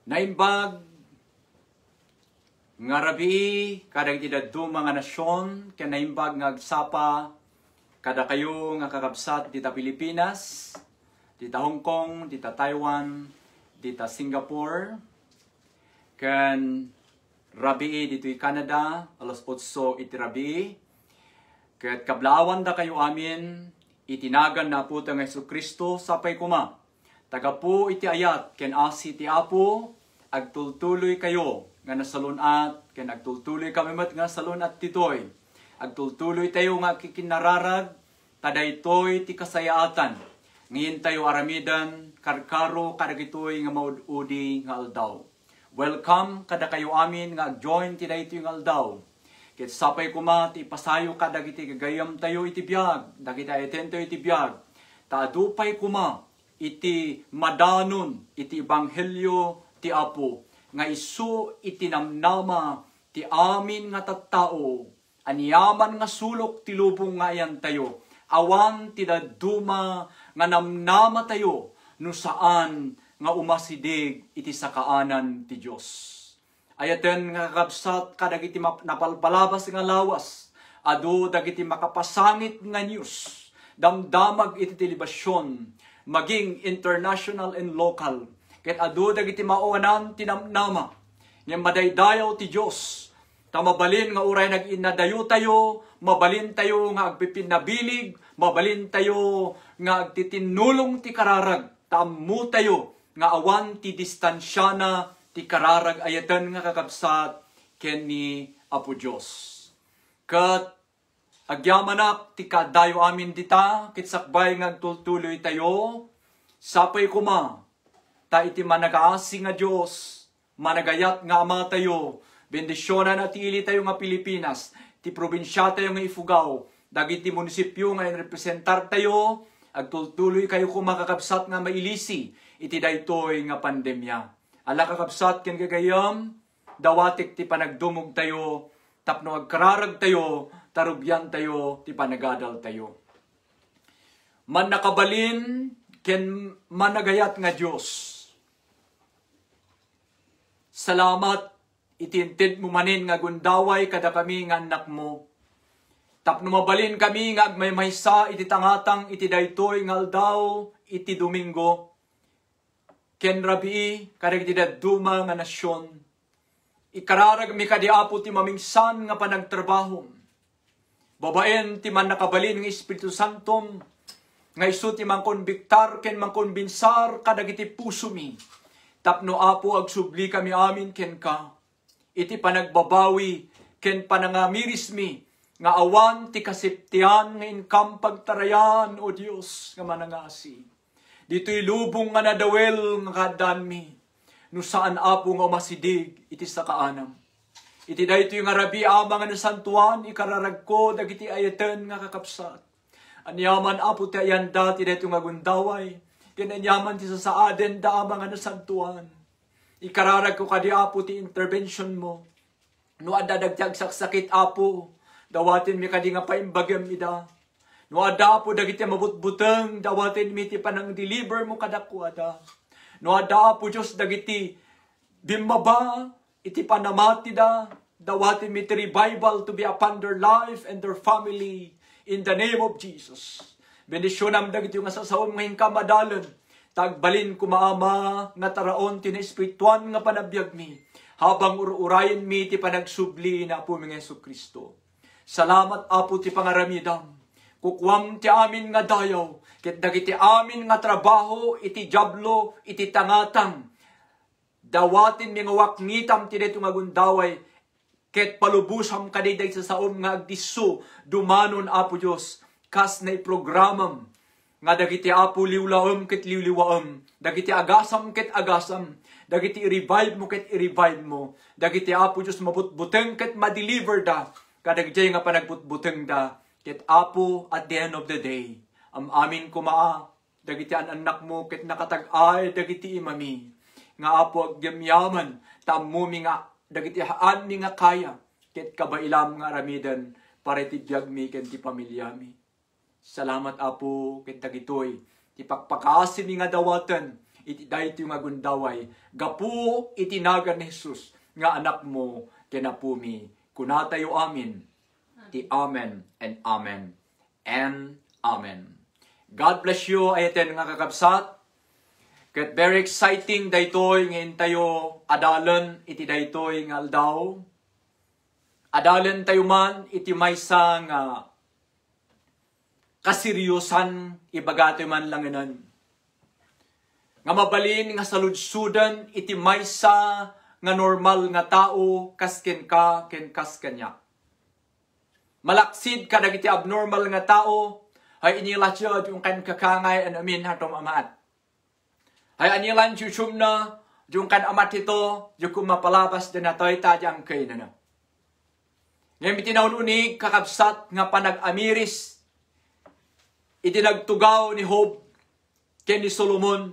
Naimbag nga rabi kadang idadto mga nasyon ken naimbag nga agsapa kada kayo nga kakabsat dita Pilipinas, dita Hong Kong, dita Taiwan, dita Singapore, ken rabi dito'y Canada, alas 8 iti rabi. Ket kablawan da kayo amin, itinagan na po nga Jesucristo sapay kuma. Taga po iti ayat, ken asi ti Apo, agtultuloy kayo nga nasalunat, ken agtultuloy kami met nga salunat titoy. Agtultuloy tayo nga kikinararag, tadaytoy ti kasayaatan. Ngayon tayo aramidan, karkaro kadagitoy nga maududi nga aldaw. Welcome kada kayo amin nga join ti daytoy nga aldaw. Ket sapay kuma ti pasayo kadagiti gagayam tayo iti biag, dagiti atento iti biag. Taadupay kuma iti madanon iti ebanghelyo ti Apo nga isu iti namnama ti amin nga tattao. Aniyaman nga sulok ti lubong nga ayan tayo. Awan ti daduma nga namnama tayo no saan nga umasidig iti sakaanan ti Dios. Ayaten nga kakabsat kadagiti napalpalabas nga lawas. Adu dagiti makapasangit nga news. Damdamag iti telebisyon maging international and local. Ket adu dagiti mauanan tinamnama. Nga madaydayaw ti Dios. Mabalin nga uray nag-inadayo tayo, mabalin tayo nga agpipinabilig, mabalin tayo nga agtitinulong ti kararag, tammo tayo nga awan ti distansyana ti kararag ayatan nga kakabsat ken ni Apo Dios. Ket agyamanak ti kadayo amin dita, ket sakbay nga agtultuloy tayo, sapay kuma, ta iti managaasi nga Dios, managayat nga Ama tayo, bendisyonan at ili tayo nga Pilipinas, ti probinsya tayo nga Ifugao, dagiti munisipyo nga representar tayo, agtultuloy kayo kung makakabsat nga mailisi, iti daytoy nga pandemya. Ala kakabsat ken gagayam, dawatik ti panagdumog tayo, tapno agkararag tayo, tarubyan tayo, ti panagadal tayo. Man nakabalin, ken managayat nga Diyos. Salamat, itintid mo manin nga gundaway kada kami nga anak mo. Tapno mabalin kami nga agmaymaysa iti tangatang iti daytoy nga aldaw iti Domingo. Ken rabi kadagiti dadduma nga nasyon. Ikararag mi kadi Apo ti mamingsan nga panagtrabaho. Babaen ti man nakabalin nga Espiritu Santo nga isu ti mangkonbiktar ken mangkonbinsar kadagiti puso mi. Tapno Apo agsubli kami amin ken ka. Iti panagbabawi ken panangamiris mi nga awan ti kasiptian nga inkam pagtarayan o Dios nga manangasi. Dito'y lubong nga nadawel nga kadan mi no saan Apo nga umasidig iti sakaanam. Iti daytoy nga rabi amang nga nasantuan ikararag ko dagiti ayaten nga kakapsat. Anyaman Apo ti ayanda ti daytoy nga gundaway ken anyaman ti sasaaden da amang nga nasantuan. Ikararag ko kadi Apo ti intervention mo. No adda dagtag saksakit Apo, dawatin mi kadi nga paimbagam ida. No adda Apo dagiti mabutbuteng, dawatin mi ti panang deliver mo kadakwada. No adda Apo Dios dagiti bimmaba, iti panamati da, dawatin mi ti revival to be upon their life and their family in the name of Jesus. Bendisyonam dagiti nga sasaom ngayon kamadalan. Tagbalin kumaama nga taraon tinaespirituan nga panabiyag mi. Habang urayin mi ti panagsubli na Apo mga Jesucristo. Salamat Apo ti pangaramidam. Kukwam ti amin nga dayaw. Ket dagiti amin nga trabaho iti jablo iti tangatang. Dawatin mi nga waknitam ti deto nga gundaway. Ket palubusam kadiday sa saom nga agdisso. Dumanon Apo Dios. Kas na iprogramam. Nga dagiti Apo liwlaom ket liwliwaom, dagiti agasam ket agasam, dagiti i-revive mo ket i-revive mo, dagiti Apo Dios mabutbuteng ket ma-deliver da, kadagiti nga panagbutbuteng da, ket Apo at the end of the day, amin kumaa, dagiti anak mo ket nakatag-ay dagiti imami, nga Apo agyamyaman, tamumi nga, dagiti haan mi nga kaya, ket kabailam nga aramidan, para iti biyag mi ken ti pamilya mi. Salamat Apo ket dagitoy ti pakpakasim nga dawatan iti daytoy nga gundaway. Gapu itinagan ni Jesus nga anak mo kinapumi. Kunatayo amin. Ti amen and amen and amen. God bless you ayaten nga kakabsat. Ket very exciting daytoy ngayon tayo adalan iti daytoy nga aldaw. Adalan tayo man iti maysa nga kaseryosan ibagatoy man langanan. Nga mabalin nga saludsudan iti maysa nga normal nga tao kasken ka ken kas kanya. Malaksid ka dagiti abnormal nga tao ay inilasyod yung kan kakangay an amin hatom amaat. Ay anilan syusum na yung kan amat ito yung kumapalabas din na to'y tadyang kay na na. Ngayon bitinaununig kakabsat nga panag-amiris itinagtugaw ni Job ken ni Solomon.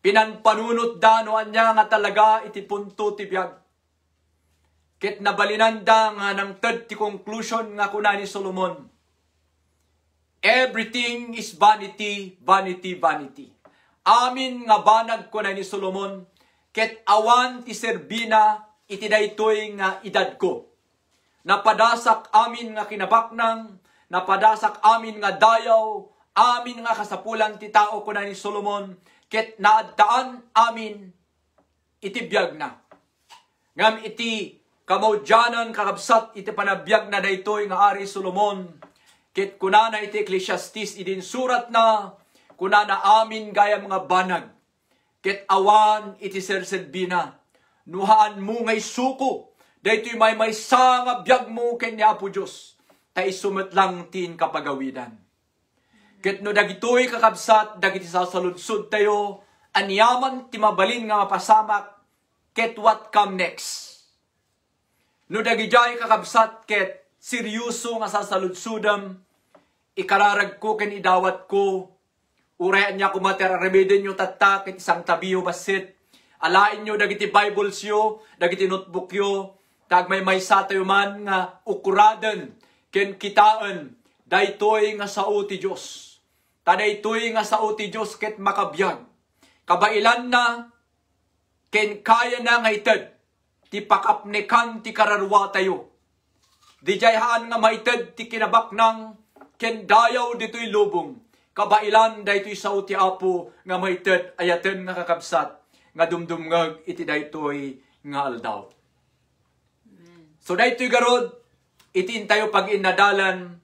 Pinanpanunot danoan niya nga talaga iti punto ti biyag. Ket nabalinan da nga ng third ti conclusion nga kuna ni Solomon. Everything is vanity, vanity, vanity. Amin nga banag kuna ni Solomon. Ket awan ti serbina iti daytoy nga edad ko. Napadasak amin nga kinabaknang, napadasak amin nga dayaw, amin nga kasapulan ti tao kuna ni Solomon, ket naadtaan amin iti biyag na. Ngam iti kamawdyanan kakabsat iti panabiyag na daytoy nga ari Solomon, ket kunana iti Ecclesiastes idin surat na, kunana amin gaya mga banag, ket awan iti serserbina, nuhaan mo ngay suko, daytoy may nga biyag mo ken ni Apo Diyos, ta isumet lang tin kapagawidan. Ket no dagitoy kakabsat, dagiti sasaludsod tayo, anyaman ti mabalin nga mapasamak, ket what come next. No dagijay kakabsat, ket seryoso nga sasaludsudam, ikararag ko ken idawat ko, urayan niya kumater remedin nyo tatta, ket isang tabiyo basit, alain nyo dagiti Bibles yo, dagiti notebook yo, tagmay maysa tayo man nga ukuraden, ken kitaan, daytoy nga sao ti Diyos. Tadaytoy nga sao ti Diyos ket makabiyag. Kabailan na, ken kaya na nga ited, ti pakapnekan ti kararwa tayo. Dijayhaan nga maited ti kinabaknang, ken dayaw dito'y lubong. Kabailan daytoy sao ti Apo nga maited ayaten nga kakabsat, nga dumdumngag iti daytoy nga aldaw. So daytoy garod, itin tayo pag inadalan,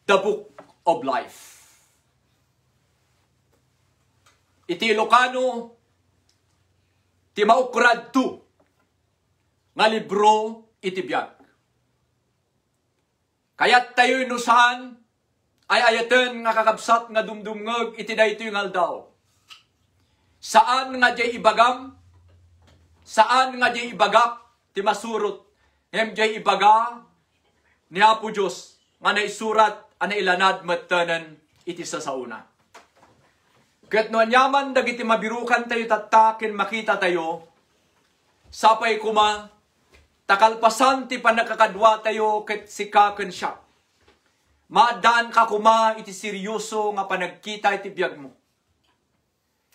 the book of life. Iti Ilocano, ti maukrad tu, nga libro iti biyag. Kaya't tayo inusahan, ay ayaten nga kakabsat nga dumdumngag iti daytoy nga aldaw. Saan nga jay ibagam, saan nga jay ibagak, ti masurot, jay ibaga, ni Apo Diyos, nga naisurat, ana ilanad matanan iti sasauna. Ket no anyaman dagiti mabirukan tayo tattaken makita tayo, sapay kuma, takalpasan ti panakakadwa tayo ket sikaken siya. Maadaan ka kuma iti seryoso nga panagkita iti biyag mo.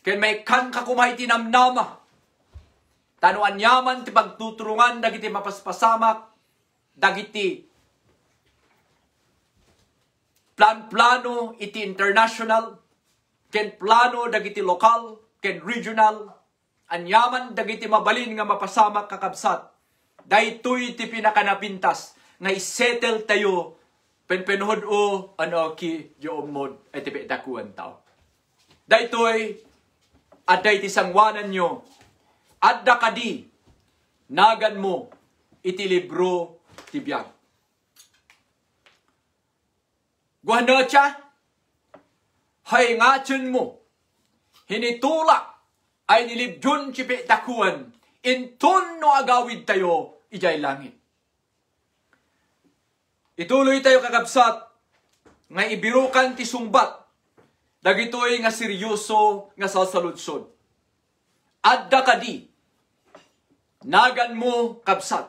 Ken may kan ka kuma iti namnama. Tano anyaman ti pagtuturungan dagiti mapaspasamak, dagiti plano iti international, ken plano dagiti lokal, ken regional, anyaman dagiti mabalin nga mapasamak kakabsat, daytoy ti pinakanapintas nga isettle tayo penpenhod o ano ki joom mod ay ti dakuan tao. Daytoy aday ti sangwanan nyo, adda kadi nagan mo iti libro ti biyag. Guhanda siya, hay ngatsun mo, hinitulak ay nilibdyon sipi dakuan, intun no agawid tayo, ijay langit. Ituloy tayo kakabsat, nga ibirukan ti sumbat, dagitoy nga seryoso nga sasaludsod. Adda kadi, nagan mo kabsat,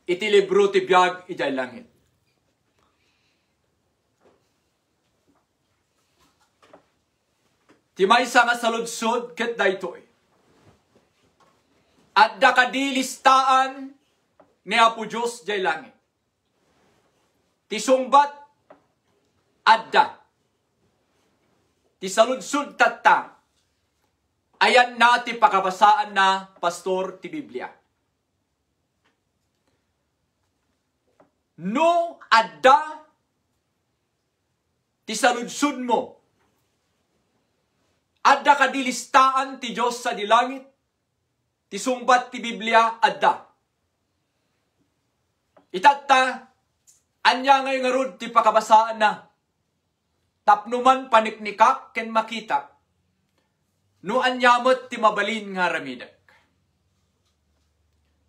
iti libro ti biyag, ijay langit. Ti maysa nga saludsod ket daytoy. Adda kadilistaan ni Apo Diyos jay langit. Ti sungbat adda. Ti saludsod tatta. Ayan na ti pakabasaan na pastor ti Biblia. No adda ti saludsod mo. Adda kadilistaan ti Diyos sa dilangit. Ti sungbat ti Biblia adda. Itatta, anya ngay nga rod ti pakabasaan na. Tapnuman paniknikak ken makita. No anyamot ti mabalin nga ramidak.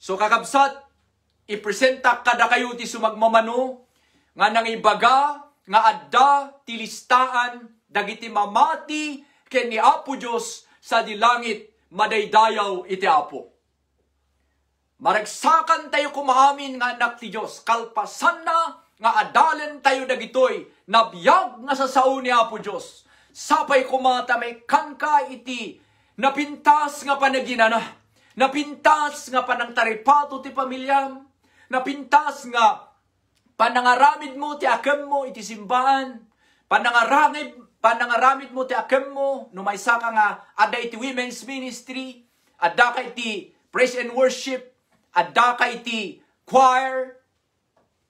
So kakabsat, ipresenta kada kayo ti sumagmamano nga nangibaga nga adda ti listaan dagiti mamati ken ni Apo Diyos sa dilangit madaydayaw iti Apo. Maragsakan tayo kumaamin nga anak ti Diyos. Kalpasan na nga adalen tayo dagitoy. Nabiyag nga sa sao ni Apo Diyos. Sapay kumata may kanka iti. Napintas nga panaginana. Napintas nga panangtaripato ti pamilyam. Napintas nga panangaramid mo ti akam mo iti simbahan. Panangaramid mo ti akam mo. Numaysa ka nga adda iti women's ministry. Adda ka iti praise and worship. Adda ka iti choir,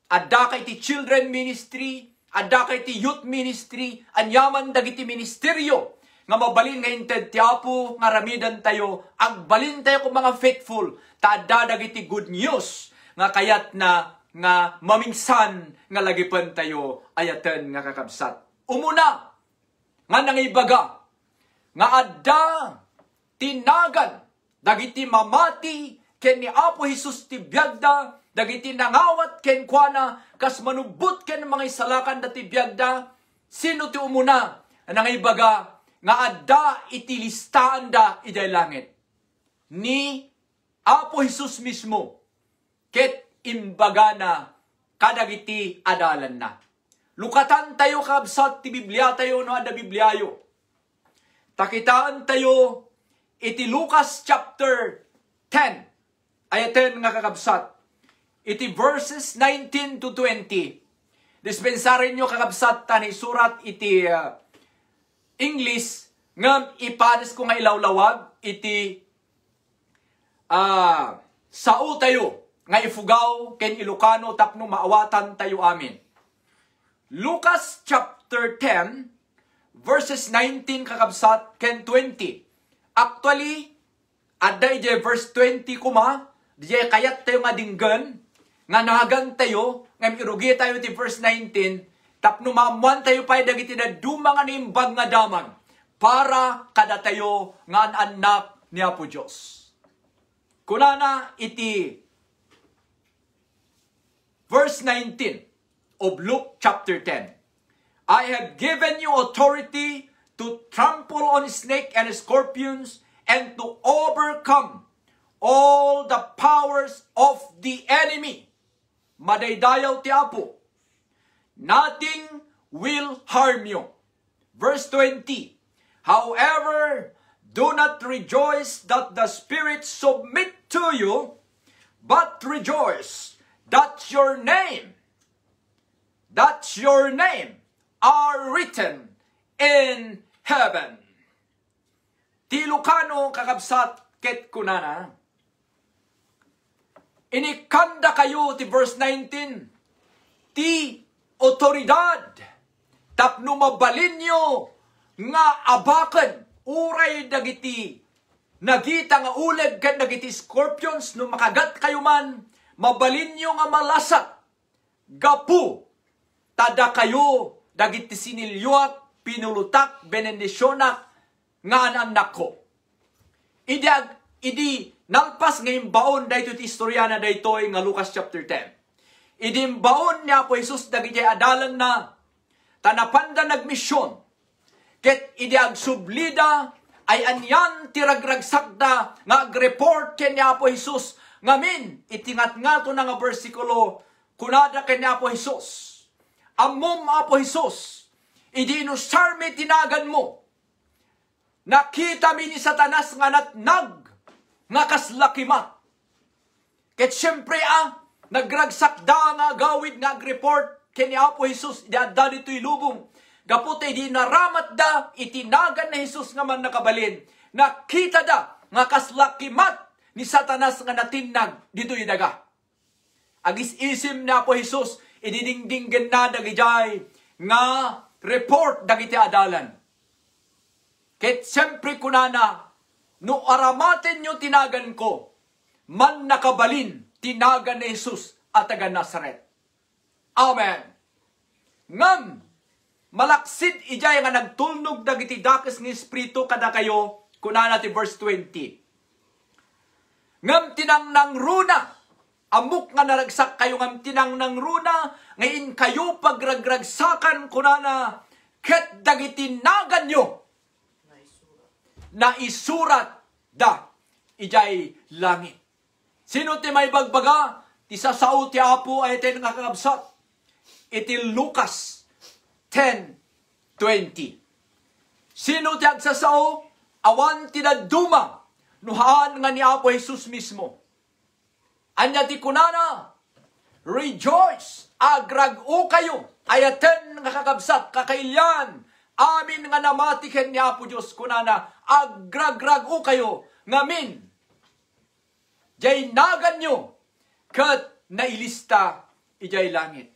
adda ka iti children ministry, adda ka iti youth ministry, anyaman dagiti ministeryo, nga mabalin nga inted ti Apo, nga ramidan tayo, agbalin tayo kung mga faithful, ta adda dagiti good news, nga kayat na, nga mamingsan, nga lagipan tayo, ayaten nga kakabsat. Umuna, nga nangibaga, nga adda, tinagan, dagiti mamati, ken ni Apo Jesus ti biagda, dagiti nangawat ken kuana, kas manubot ken mga isalakan dati biagda, sino ti umuna, nangibaga, nga adda iti listaan da iday langit. Ni Apo Jesus mismo, ket imbaga na, kadagiti adalan na. Lukatan tayo kabsat ti Biblia tayo no ada Bibliayo. Takitaan tayo, iti Lucas chapter 10, ayaten nga kakabsat. Iti verses 19 to 20. Dispensarin nyo kakabsat tani surat iti English nga ipanis ko nga ilawlawag iti sao tayo nga ifugaw ken Ilocano tapno maawatan tayo amin. Lucas chapter 10 verses 19 kakabsat ken 20. Actually, adda ije verse 20 kuma. Diya kayat tayo nga dinggan, nga nahagan tayo, nga irugi tayo ti verse 19, tapno maamuan tayo pa dagiti na dumang animbag nga damag, para kada tayo nga anak ni Apo Diyos. Kunana iti verse 19 of Luke chapter 10. I have given you authority to trample on snake and scorpions and to overcome all the powers of the enemy. Madaydayaw ti Apo. Nothing will harm you. Verse 20. However, do not rejoice that the spirits submit to you, but rejoice that your name are written in heaven. Ti Ilocano kakabsat ket kunana. Inikanda kayo ti verse 19. Ti otoridad tapno mabalin nyo nga abakan uray dagiti nagita nga uleg ket dagiti scorpions no makagat kayo man mabalin nyo nga malasat gapu tada kayo dagiti sinilyoak pinulutak benendisyonak nga anak ko. Idi nalpas ngayong baon dahito ti istorya na daytoy nga Lucas chapter 10. Idi baon niya po Jesus dagiti adalan na tanapanda nagmisyon. Ket idi agsublida ay anyan tiragragsakda nga agreport ken niya po Jesus ngamin itingat nga to na nga bersikulo kunada ken niya po Jesus. Amom Apo Jesus idi inusarmi tinagan mo. nakita mi ni Satanas nga natnag, nga kaslakimat. Ket siyempre nagragsak da nga gawid nga report kini Apo Jesus, da dito'y lubong. Gaputay di naramat da, itinagan na Jesus nga man nakabalin. Nakita da nga kaslakimat ni Satanas nga natinag dito'y daga. Agis-isim na Apo Jesus, ididingdinggan na dagijay nga report dagiti adalan. Ket siyempre kunana, no aramaten nyo tinagan ko, man nakabalin, tinagan ni Jesus at taga Nazaret. Amen. Ngam, malaksid ijay nga nagtulnog dagiti dakes ng Espiritu kada kayo, kunana ti verse 20. Ngam tinangnang runa, amok nga naragsak kayo ngam tinangnang runa, ngayon kayo pagragragsakan kunana, ket dagiti nagan nyo, na isurat da ijay langit. Sino ti may bagbaga? Ti sasao ti Apo ay iti nakakabsat. Iti Lucas 10:20. Sino ti agsasao? Awan ti naduma. Nuhaan nga ni Apo Jesus mismo. Anya ti kunana, rejoice, agrag-o kayo, ayaten nakakabsat, kakailyan, amin nga namatiken ni Apo Diyos, kunana, agrag-o kayo, ngamin, jay nagan nyo, kat nailista, ijay langit.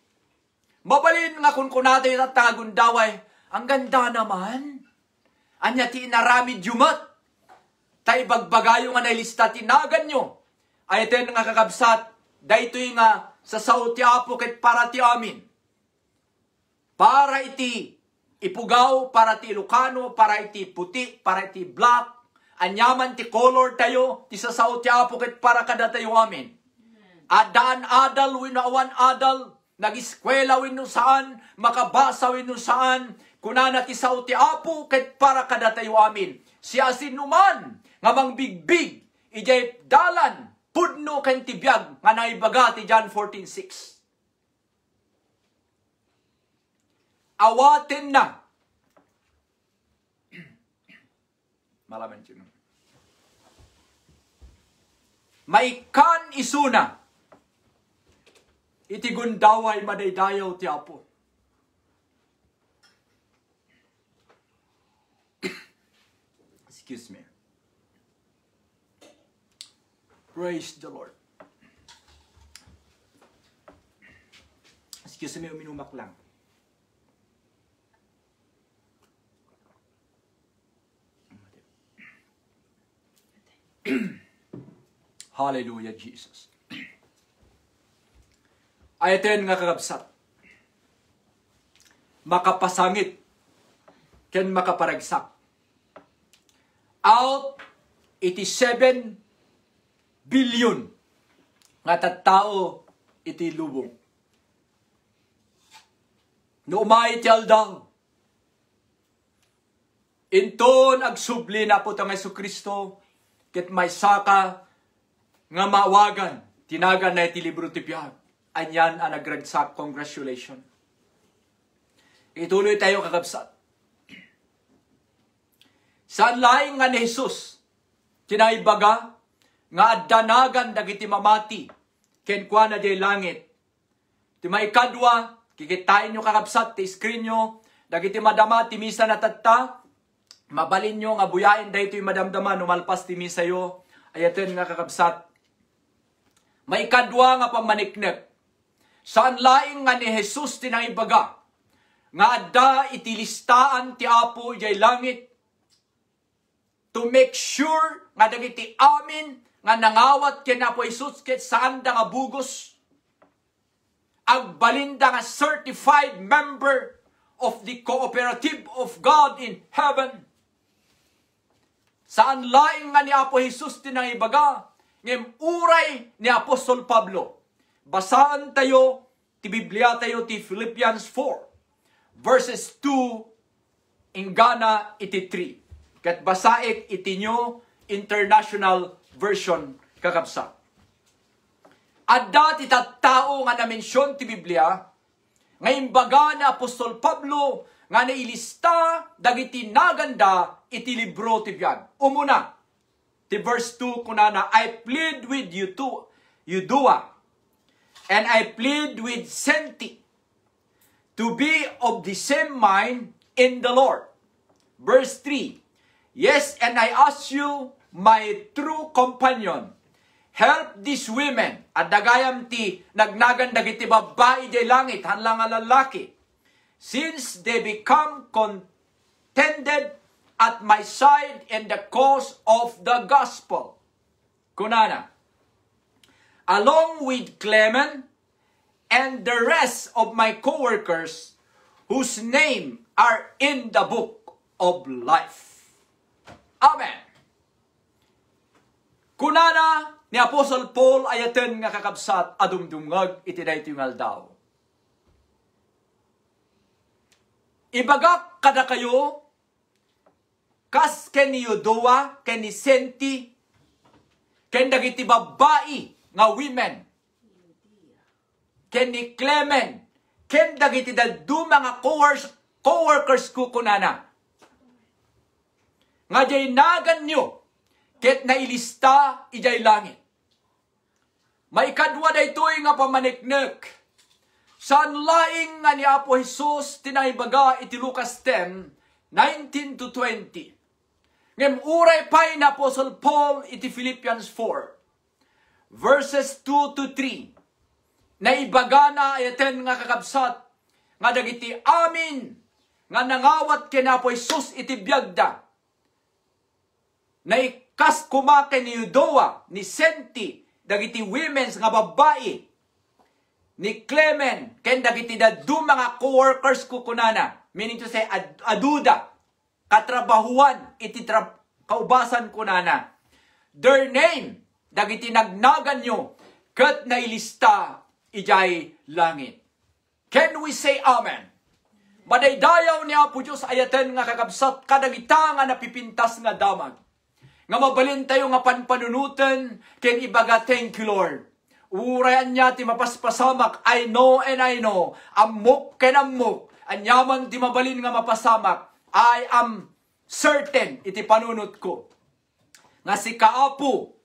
Mabalin nga kung kunatay at tangagundaway, ang ganda naman, anya ti inaramid yumat, tay bagbagayo nga nailista, tinagan nyo, ay ito nga kakabsat, daytoy nga sa sauti Apo ket para ti amin. Para iti ipugaw, para ti Ilocano, para iti puti, para iti black, anyaman ti color tayo, ti sa sauti Apo ket para kada tayo amin. Adaan adal, wino awan adal, nag-eskwela wino saan, makabasa wino saan, kunana ti sauti Apo ket para kada tayo amin. Siya sinuman, nga mangbigbig, ijay dalan, pudno ken tibiyag nga naibaga ti John 14:6. Awaten na. Malaman siya. Maikan isuna. Iti gundaway madaydayaw ti Apo. Excuse me. Praise the Lord. Excuse me, uminumak lang. Hallelujah, Jesus. Ayaten nga kakabsat. Makapasangit. Ken makaparagsak. Out 87 billion nga tattao iti lubong. No umay ti aldaw. Inton agsubli na po tang Jesucristo ket may saka nga mawagan tinagan na iti libro ti Piyag. Anyan ang nagragsak. Congratulations. Ituloy tayo kakabsat. Saan laing nga ni Jesus kinaibaga nga adanagan dagiti mamati ken kuana di langit. Ti maikadwa, kikitain nyo kakabsat, ti screen nyo, dagiti madama, ti misa natatta, mabalin nyo nga buyain dahito yung madamdama, numalpas ti misa yo, ayaten nga kakabsat. Maikadwa nga pamaniknek, saan laing nga ni Jesus tinaibaga, nga adda itilistaan ti Apo jay langit, to make sure nga dagiti amin nga nangawat ken Apo Jesus ket saan da nga bugos agbalinda nga certified member of the cooperative of God in heaven. Saan laing nga ni Apo Jesus tinaibaga ngem uray ni Apostol Pablo. Basaan tayo ti Biblia tayo ti Philippians 4 verses 2 ingana iti 3. Ket basaik iti New International Version kakabsa. Adda ti tattao nga na-mention ti Biblia Ngayon baga ni Apostol Pablo, nga nailista, dagiti naganda, iti libro ti biyag. Umuna, ti verse 2 kunana, I plead with you too, Eudua, and I plead with Syntyche, to be of the same mind in the Lord. Verse 3, yes, and I ask you, my true companion, help these women, at dagayam ti nagnagan dagiti babae di langit, hanlang nga lalaki, since they become contented at my side in the cause of the gospel. Kunana, along with Clement and the rest of my co-workers whose name are in the book of life. Amen. Kunana ni Apostle Paul ayaten nga kakabsat adumdumngag iti daytoy nga aldaw. Ibagak kada kayo kas ken ni Eudua, ken ni Syntyche, ken dagiti babae nga women, ken ni Clement, ken dagiti daddu mga co-workers ko kunana. Nga jay nagan nyo, ket nailista ijay langit. Maikadwa daytoy nga pamaniknek. Saan laing nga ni Apo Jesus tinaibaga iti Lucas 10, 19 to 20. Ngem uray pay na Apostle Paul iti Philippians 4, verses 2 to 3. Naibaga na ayaten nga kakabsat, nga dagiti amin, nga nangawat kina Apo Jesus iti biyagda. Naikas kumake ni Eudua, ni Syntyche, dagiti women's nga babae, ni Clement, ken dagiti daddu mga co-workers ko kunana, meaning to say, aduda, katrabahuan, iti kaubasan kunana. Their name, dagiti nagnagan nyo, ket nailista, ijay langit. Can we say amen? Madaydayaw ni Apo Diyos ayaten nga kakabsat, kadagita nga napipintas nga damag. Nga mabalin tayo nga panpanunutan, ken ibaga thank you Lord. Urayan niya ti mapaspasamak, I know and I know, amok ken amok, anyaman ti mabalin nga mapasamak, I am certain iti panunot ko. Nga si Kaapo,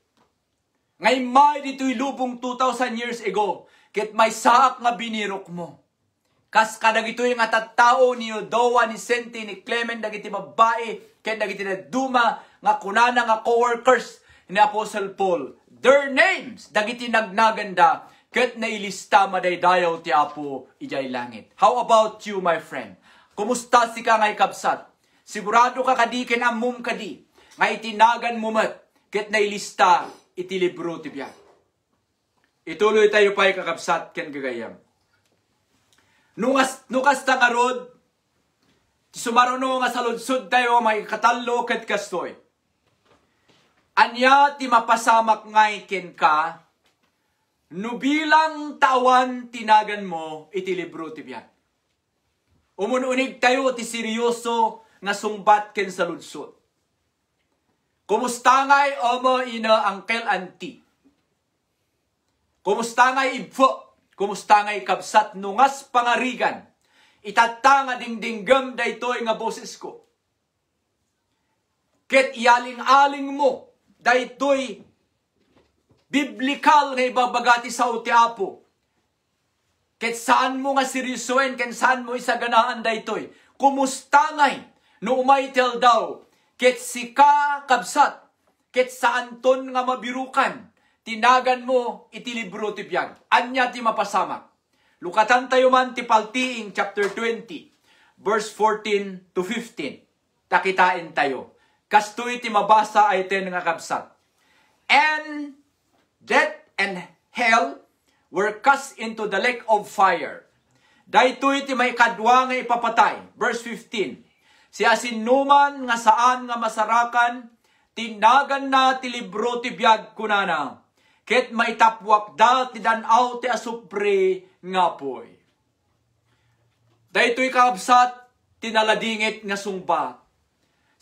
ngay may dito'y lubong 2,000 years ago, ket may saak nga binirok mo. Kas kadagitoy nga tattao ni Eudua, ni Syntyche, ni Clement, dagiti babae, ken dagiti duma nga kunana nga co-workers ni Apostle Paul. Their names, dagiti nagnaganda, ket nailista madaydayaw ti Apo ijay langit. How about you, my friend? Kumusta si ka ngay kabsat? Sigurado ka kadi ken ammum kadi, nga itinagan mo met, ket nailista iti libro ti biyak. Ituloy tayo pa'y kakabsat ken gagayam. Nukas tangarod, sumaruno nga saludsud tayo may katalo ket kastoy. Anya ti mapasamak ngay ken ka, nubilang tawan tinagan mo iti libro ti biyak. Umununig tayo ti seryoso nga sumbat ken saludsud. Kumusta ngay omo ina angkel anti? Kumusta ngay ibfo? Kumusta ngay kabsat nungas pangarigan? Itata nga dingdinggam daytoy nga boses ko. Ket ialing-aling mo daytoy biblikal nga ibabagati sa uti Apo. Ket saan mo nga seryosoen, ken saan mo isaganaan daytoy. Kumusta ngay no umaitel daw, ket sika kabsat, ket saan ton nga mabirukan, tinagan mo iti libro ti biag. Anya ti mapasamak. Lukatan tayo man ti Paltiing chapter 20, verse 14 to 15. Takitain tayo. Kastoy ti mabasa ay ten nga kabsat. And death and hell were cast into the lake of fire. Daytoy ti may kadwa nga ipapatay. Verse 15. Si asinuman nga saan nga masarakan, tinagan na ti libro ti biag kunana. Ket maitapwak da ti danaw ti asupre nga poy. Daytoy kabsat tinaladingit nga sumba.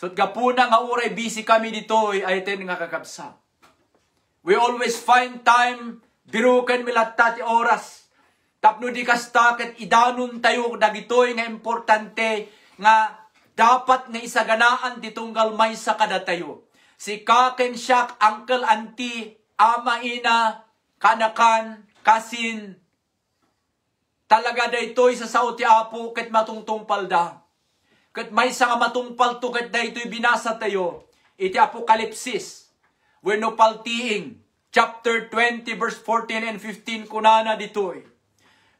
So gapuna nga uray busy kami ditoy ay ten nga kakabsat. We always find time biruken mi latta ti oras Tapno di kasta ket idanon tayo dagitoy nga importante nga dapat nga isaganaan ditunggal may sa kada tayo. Si kaken siyak, uncle, auntie, ama, ina, kanakan, kasin, talaga daytoy sa sao ti Apo ket matungtungpal da. Ket may sa nga matungpal to ket daytoy binasa tayo. Iti Apokalipsis. Wenno paltiing. Chapter 20 verse 14 and 15 kunana ditoy.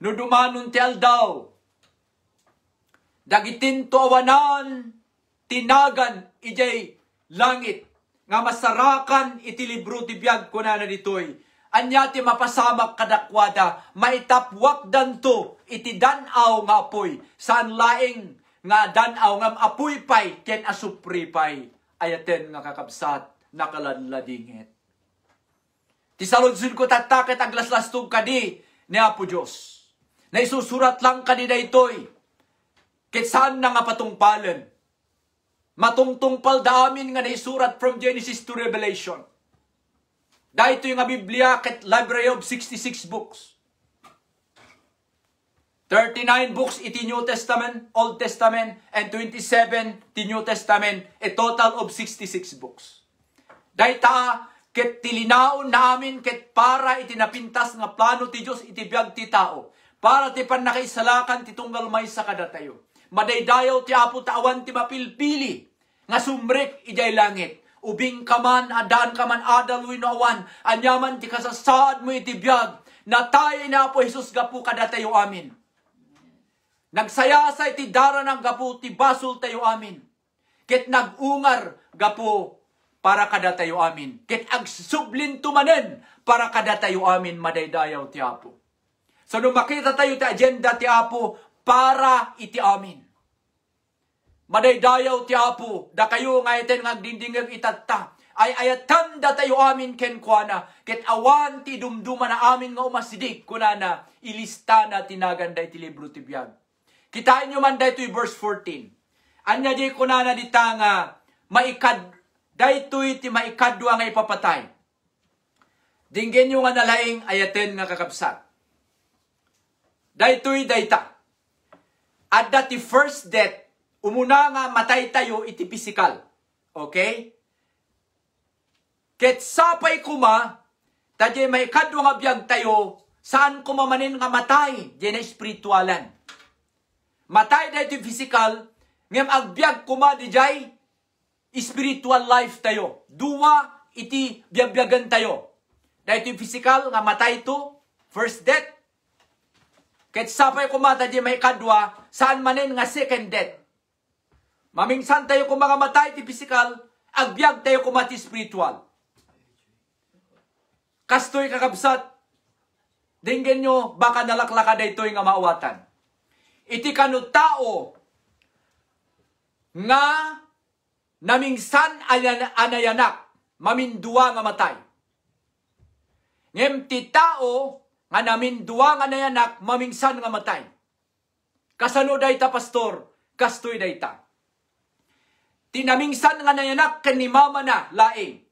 No dumanon ti aldaw. Dagitin to awanan tinagan ijay langit. Nga masarakan iti libro ti biag kunana ditoy. Anya ti mapasamak kadakwada, maitapwak danto iti danaw nga apoy, saan laing nga danaw nga apoy pay, ken asupri pay, ayaten nga kakabsat, nakalanladingit. Ti saludsud ko tatakit aglaslastog kadi ni Apo Diyos. Na isusurat lang kadi daytoy, ket saan na nga patungpalan. Matungtungpal da amin nga naisurat from Genesis to Revelation. Dahito yung Biblia ket library of 66 books. 39 books iti New Testament, Old Testament, and 27 ti New Testament, a total of 66 books. Dahita ket tilinaon namin ket para iti napintas nga plano ti Dios iti biag ti tao. Para ti panakaisalakan ti tunggal may sa kada tayo. Madaydayaw ti Apo tawan ti mapilpili nga sumrek ijay langit. Ubing kaman, adaan kaman, adaloy no awan, anyaman ti kasasaad mo iti biyag, na tayo na po Jesus gapu kada tayo amin. Nagsayasa iti dara ng gapu ti basol tayo amin. Ket nagungar gapu para kada tayo amin. Ket agsublin tumanen para kada tayo amin madaydayaw ti Apo. So nung makita tayo ti agenda ti Apo para iti amin. Madaydayaw ti Apo, da kayo nga iten ngagdindingag itatta, ay ayatan da tayo amin ken kuana, ket awan ti dumduma na amin nga umasidik, kunana, ilista na tinaganda iti libro ti biag. Kitain nyo man da ito'y verse 14. Anya di kunana dita nga, da ito'y ti maikadwa nga ipapatay. Dinggen nyo nga nalaing ayaten nga kakabsat. Da ito'y dayta. At dati first death, umuna nga matay tayo iti physical. Okay? Ket sapay kuma, tadye may kadwa nga biyag tayo, saan kumamanin nga matay, diyan na espiritualan. Matay da iti physical, ngem agbyag kuma di jay, spiritual life tayo. Duwa iti biyag-byagan tayo. Da iti physical nga matay to, first death. Ket sapay kuma, tadye may kadwa, saan manin nga second death. Mamingsan tayo kung mga matay ti physical, agbyag tayo kung mati spiritual. Kastoy kakabsat, dinggen nyo, baka nalaklaka da ito'y nga maawatan. Iti kanu tao, nga namingsan anayanak, mamindua nga matay. Ngem ti tao, nga namindua nga anayanak, mamingsan nga matay. Kasano dayta pastor, kastoy dayta. Tinamingsan nga nayanak ken ni mama na laing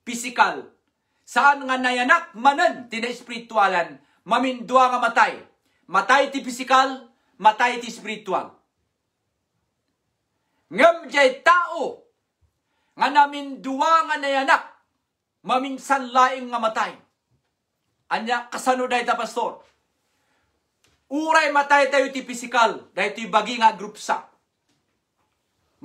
physical. Saan nga nayanak manen tina espiritualan, mamindua nga matay. Matay ti physical, matay ti spiritual. Ngem jay tao nga namindua nga nayanak, mamingsan laing nga matay. Anya kasano dayta pastor? Uray matay tayo ti physical, dahil ti bagi nga group sa.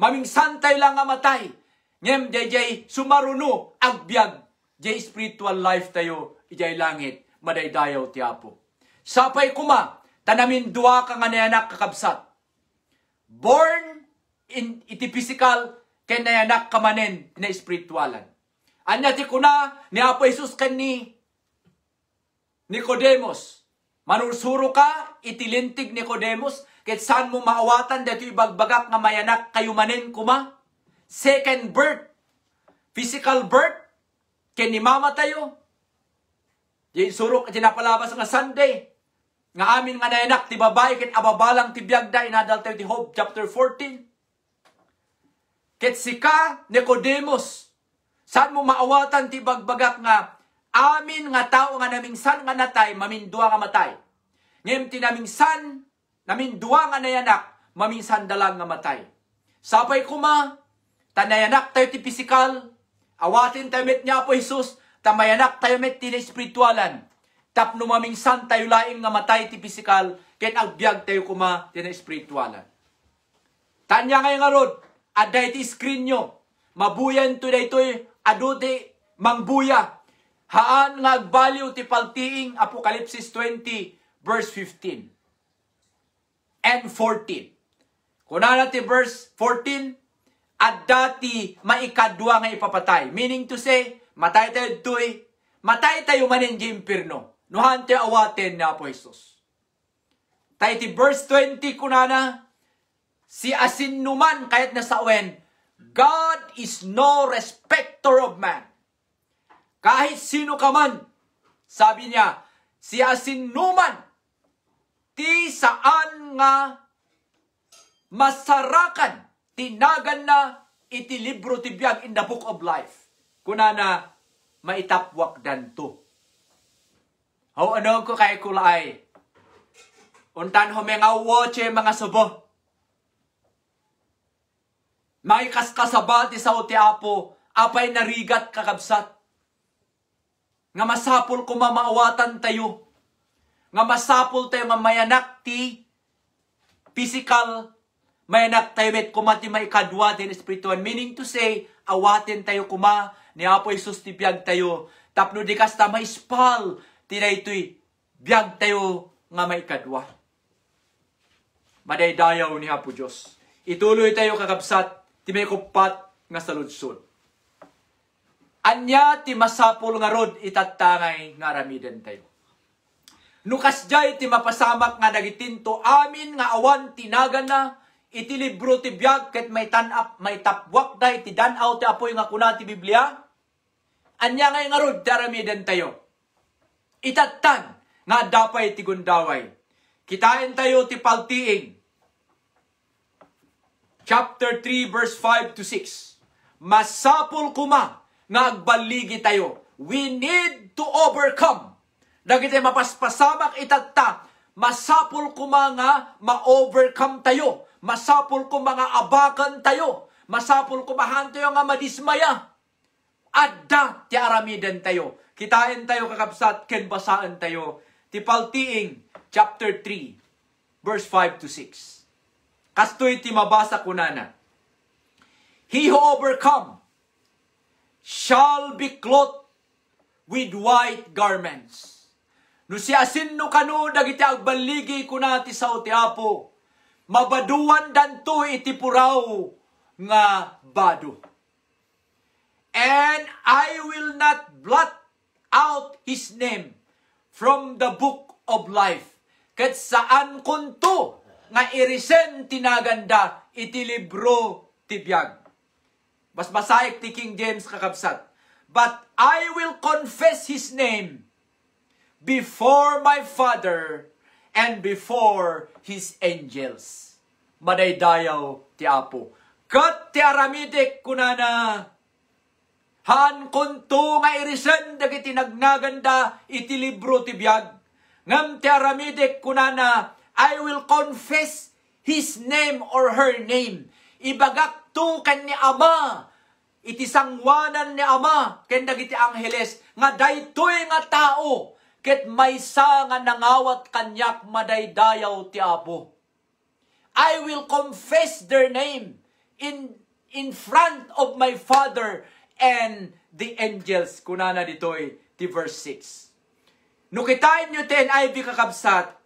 Mamingsan tayo lang nga matay. Ngem jay sumaruno agbyag jay spiritual life tayo ijay langit madaydayaw ti Apo. Sapay kuma tanamin dua ka nga nayanak kakabsat. Born in iti physical ken nayanak kamanen na spiritualan. Anya ti kuna ni Apo Jesus ken ni Nicodemus. Manursuro ka itilintig Nicodemus ket saan mo maawatan dito ibagbagak nga mayanak kayo manen kuma? Second birth, physical birth, ken ni mama tayo. Di surok tinapalabas nga Sunday. Nga amin nga nayanak ti babae ket ababalang ti biagda inadal tayo ti Hope chapter 14. Ket sika Nicodemus, saan mo maawatan ti bagbagak nga amin nga tao nga namingsan nga natay mamindua nga matay. Ngem ti namingsan, namin duwa nga nayanak, mamingsan dalang nga matay. Sapay kuma, tanayanak tayo ti pisikal, awatin tayo met niya po Jesus, tamayanak tayo met ti espiritualan. Tapno mamingsan tayo laing nga matay ti pisikal, ken agbyag tayo kuma ti espiritualan. Tanya ngayon nga rod, aday ti screen nyo, mabuyan to daytoy aduti mangbuya. Haan nga agbaliw ti paltiing Apokalipsis 20 verse 15 and 14. Kunana ti verse 14, at dati maikadwa nga ipapatay. Meaning to say, matay tayo tuy, matay tayo manin di impirno. Nuhan tayo awaten na po Jesus. Tayo ti verse 20 kunana, si asin numan kahit nasa awen, God is no respecter of man. Kahit sino ka man, sabi niya, si asin numan, ti saan nga masarakan, tinagan na iti libro ti biag in the book of life. Kunana, maitapwak danto. Ano ko kay kulay? Untan humengawo che mga subo. May kaskasabati sa uti apo, apay narigat kakabsat. Nga masapul ko mamaawatan tayo. Nga masapul tayo nga mayanak ti physical, mayanak tayo met kumati maikadwa din espiritual. Meaning to say, awatin tayo kuma, ni Apo Jesus ti biyag tayo. Tapno di kasta maispal, tinay ito'y biyag tayo nga maikadwa. Madaydayaw ni Apo Diyos. Ituloy tayo kakabsat, ti may kupat nga saludsod. Anya ti masapul nga rod itatangay nga ramiden tayo. Nukas jay ti mapasamak nga dagitinto amin nga awan tinagan na iti libro ti biag ket may tanap may tapwak day ti danaw ti apoy nga kuna ti Biblia. Anya nga rod daramiden tayo. Itattan nga dapay ti gundaway. Kitain tayo ti paltiing. Chapter 3 verse 5 to 6. Masapul kuma nga agbaligi tayo. We need to overcome. Dagiti mapaspasamak itatta, masapul ko mga ma-overcome tayo. Masapul ko mga abakan tayo. Masapul ko mahan tayo nga madismaya. Adda ti aramiden tayo. Kitain tayo kakabsat, ken basaan tayo. Ti paltiing, chapter 3, verse 5 to 6. Kastoy ti mabasa kunana. He who overcome shall be clothed with white garments. No si asin no kanu dagiti agbaligi kunati sa uti Apo, mabaduan danto iti puraw nga bado. And I will not blot out his name from the book of life. Ket saan kunto nga irisen tinaganda iti libro ti biag. Mas masayek ti King James kakabsat. But I will confess his name before my Father and before his angels. Madaydayaw ti Apo. Kat ti aramidek kunana. Han kunto nga irisen dagiti nagnaganda iti libro ti biag. Ngam ti aramidek kunana. I will confess his name or her name. Ibagak to kan ni Ama, iti sangwanan ni Ama, ken dagiti angheles, nga daytoy nga tao, ket maysa nga nangawat kanyak madaydayaw ti Apo. I will confess their name in front of my Father and the angels. Kunana ditoy, ti verse 6. No kitain nyo ten, ay kakabsat,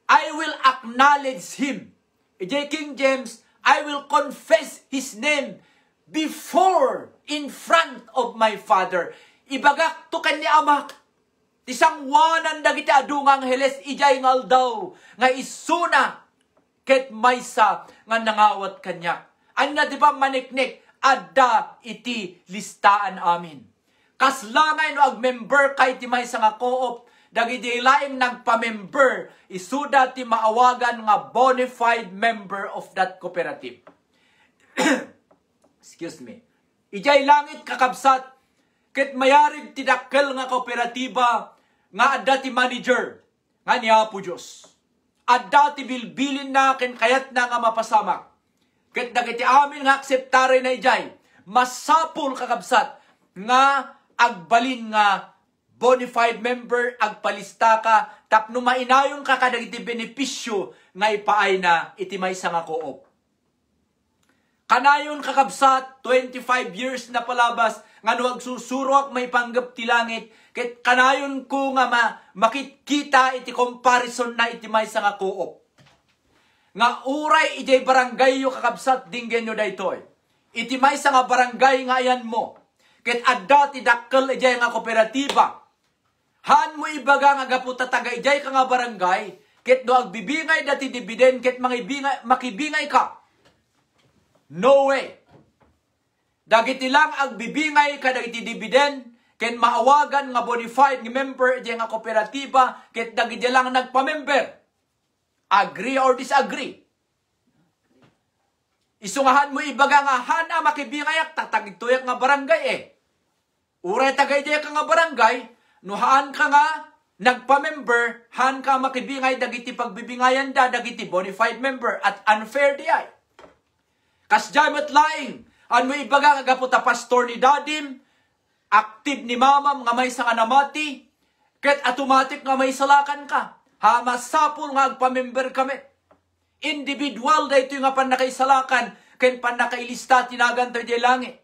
I will acknowledge him. J. King James, I will confess his name before, in front of my Father. Ibagak to kan ni Ama. Tisang wanan dagiti adungang heles ijay ngal daw. Nga isuna ket maysa nga nangawat kanya. Anya di ba maniknik adda iti listaan amin. Kaslangay no agmember kay ti maysa nga co-op. Dagiti laing nagpa-member, isuda ti maawagan nga bona fide member of that cooperative. Excuse me. Ijay langit kakabsat, ket mayarig tidakkel nga kooperatiba nga adda ti manager. nga niya po Diyos. At dati bilbilin na ken kayat na nga mapasamak. Ket dagiti amin nga akseptare na ijay, masapul kakabsat nga agbalin nga bonafide member agpalista ka tapno mainayon ka kadagiti benepisyo nga ipaay na iti maysa nga co-op. Kanayon kakabsat 25 years na palabas nga no agsusurok may panggap ti langit ket kanayon ko nga makikita iti comparison na iti maysa nga co-op. Nga uray ijay barangay yo kakabsat dinggen yo daytoy. Iti maysa nga barangay nga ayan mo. Ket adda ti dakkel ijay nga kooperatiba. Han mo ibaga nga gaputa taga ijay ka nga barangay ket do agbibingay dati dividend ket makibingay ka. No way. Dagiti lang agbibingay ka dagiti dividend ken maawagan nga bonafide nga member ijay nga kooperatiba ket dagiti lang nagpa-member. Agree or disagree. Isungahan mo ibaga nga hana makibingayak tatagituyak nga barangay Uray tagay ka nga barangay, nuhaan ka nga nagpa-member, han ka makibingay dagiti pagbibingayan dagiti bonafide member at unfair di ay. Kasjaymat laing, an mo ibaga nga gaputa pastor ni dadim, active ni mamam nga may sa kanamati, ket automatic nga may salakan ka. Masapul nga agpa-member kami. Individual da ito nga panakaisalakan, ken panakailista tinagan tayo di langit.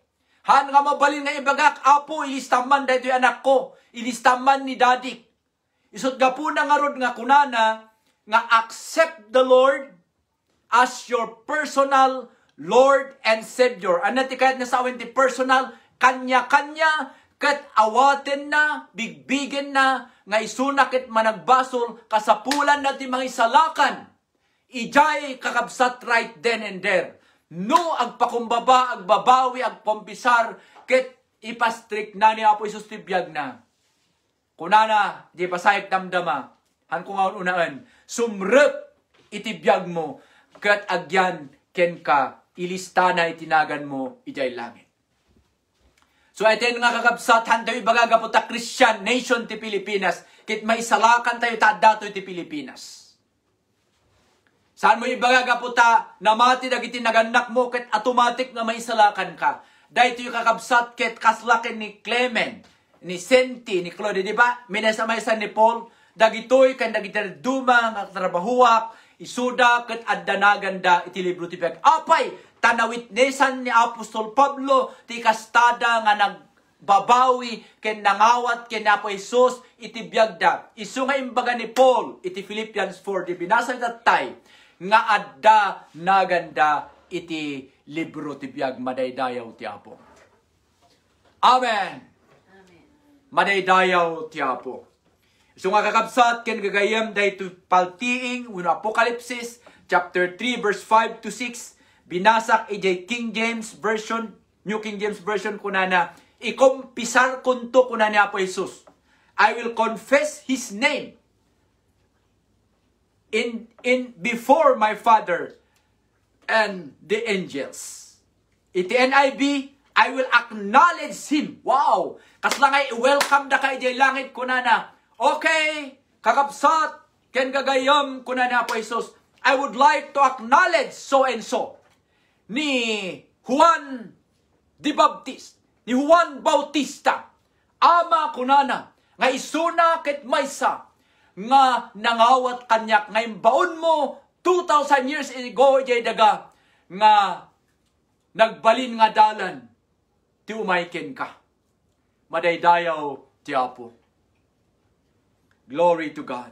Han nga mabalin nga ibagak, apo, ilistaman da ito anak ko, ilistaman ni dadik. Isot ga po na nga rod nga kunana, nga accept the Lord as your personal Lord and Savior. Anati kahit nasawin ti personal, kanya-kanya, ket awaten na, bigbigin na, nga isunakit managbasol, kasapulan na ti mga isalakan. Ijay kakabsat right then and there. No, agpakumbaba, agbabawi, agpompisar, ket ipastrik na ni Apo Isus tibiyag na. Kunana, di pasayag damdama, han kung ang unaan, sumrep itibiyag mo, ket agyan ken ka, ilista na itinagan mo, ijay langit. So ito nga kakabsat, hantayo ibagaga po ta Christian nation ti Pilipinas, kit maisalakan tayo dato ti Pilipinas. Saan mo ibagaga po ta, namati dagiti naganak mo, kit automatic nga maisalakan ka. Dahito yung kakabsat, kit kaslakin ni Clement, ni Senti, ni Claude, di ba? Minasamaisan ni Paul, dagitoy kan dagiti duma, nga trabahuak, isuda, kit addanaganda, iti libro ti Piyag. Apay, tanawitnesan ni Apostol Pablo ti kastada nga nagbabawi ken nangawat ken Apo Hesus iti biagda. Isu nga imbaga ni Paul iti Philippians 4 di binasa tatay nga adda naganda iti libro ti biag madaydayaw ti Apo. Amen. Amen. Madaydayaw ti Apo. Isu nga kakabsat ken gagayem dayto paltiing wenno Apokalipsis chapter 3 verse 5 to 6. Binasak ijay King James Version, New King James Version kunana, ikompisar kunto kunana Apo Hesus. I will confess His name in before my Father and the angels. Iti NIV, I will acknowledge Him. Wow! Kaslangay, welcome da ka ijay langit kunana. Okay, kakabsat, ken gagayam kunana Apo Hesus. I would like to acknowledge so and so. Ni Juan the Baptist, ni Juan Bautista, ama kunana, nga isuna ket maysa, nga nangawat kanyak, nga imbaon mo, 2,000 years ago, jay daga, nga nagbalin nga dalan, ti umayken ka. Madaydayaw ti Apo. Glory to God.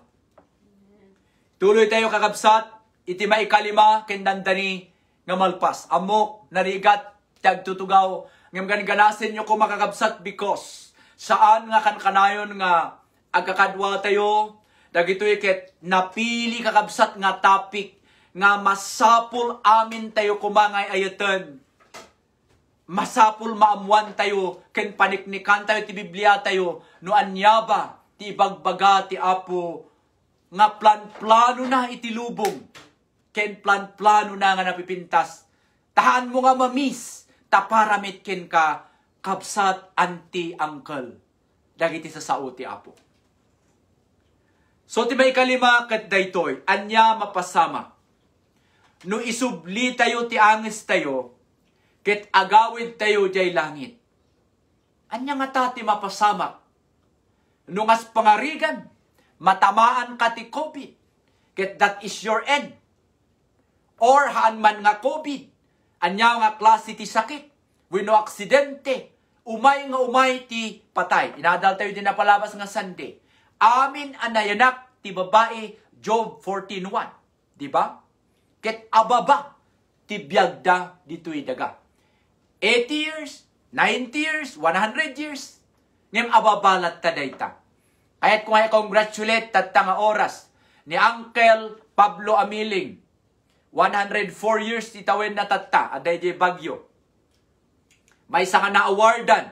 Tuloy tayo kakabsat, iti maikalima, kendandani, nga malpas, amok, narigat, tagtutugaw, ngam ganasin nyo ko makakabsat because saan nga kankanayon nga agkakadwa tayo, dagitoy ket napili kakabsat nga topic nga masapul amin tayo kumangay ayatan. Masapul maamuan tayo, ken paniknikan tayo ti Biblia tayo, no anyaba, ti ibagbaga ti Apo, nga plan-plano na itilubong. Ken plan-plano na nga napipintas. Tahan mo nga mamis, taparamit ken ka, kabsat anti-uncle. Dagiti sa sao ti Apo. So ti may kalima ket daytoy anya mapasama. No isubli tayo ti angis tayo ket agawid tayo jay langit. Anya nga ta ti mapasama. No ngas pangarigan matamaan ka ti COVID ket that is your end. Or haan man nga COVID anya nga klase ti sakit wenno aksidente umay ti patay. Inadal tayo din napalabas nga Sunday. Amin anayanak ti babae Job 14:1. Di ba? Ket ababa ti biagda ditoy daga. 80 years, 90 years, 100 years. Ngem ababalat ta dayta. Kahit kung ay congratulate tatta nga oras ni Uncle Pablo Amiling. 104 years ti tawen na tatta aday di bagyo. May isa nga na-awardan.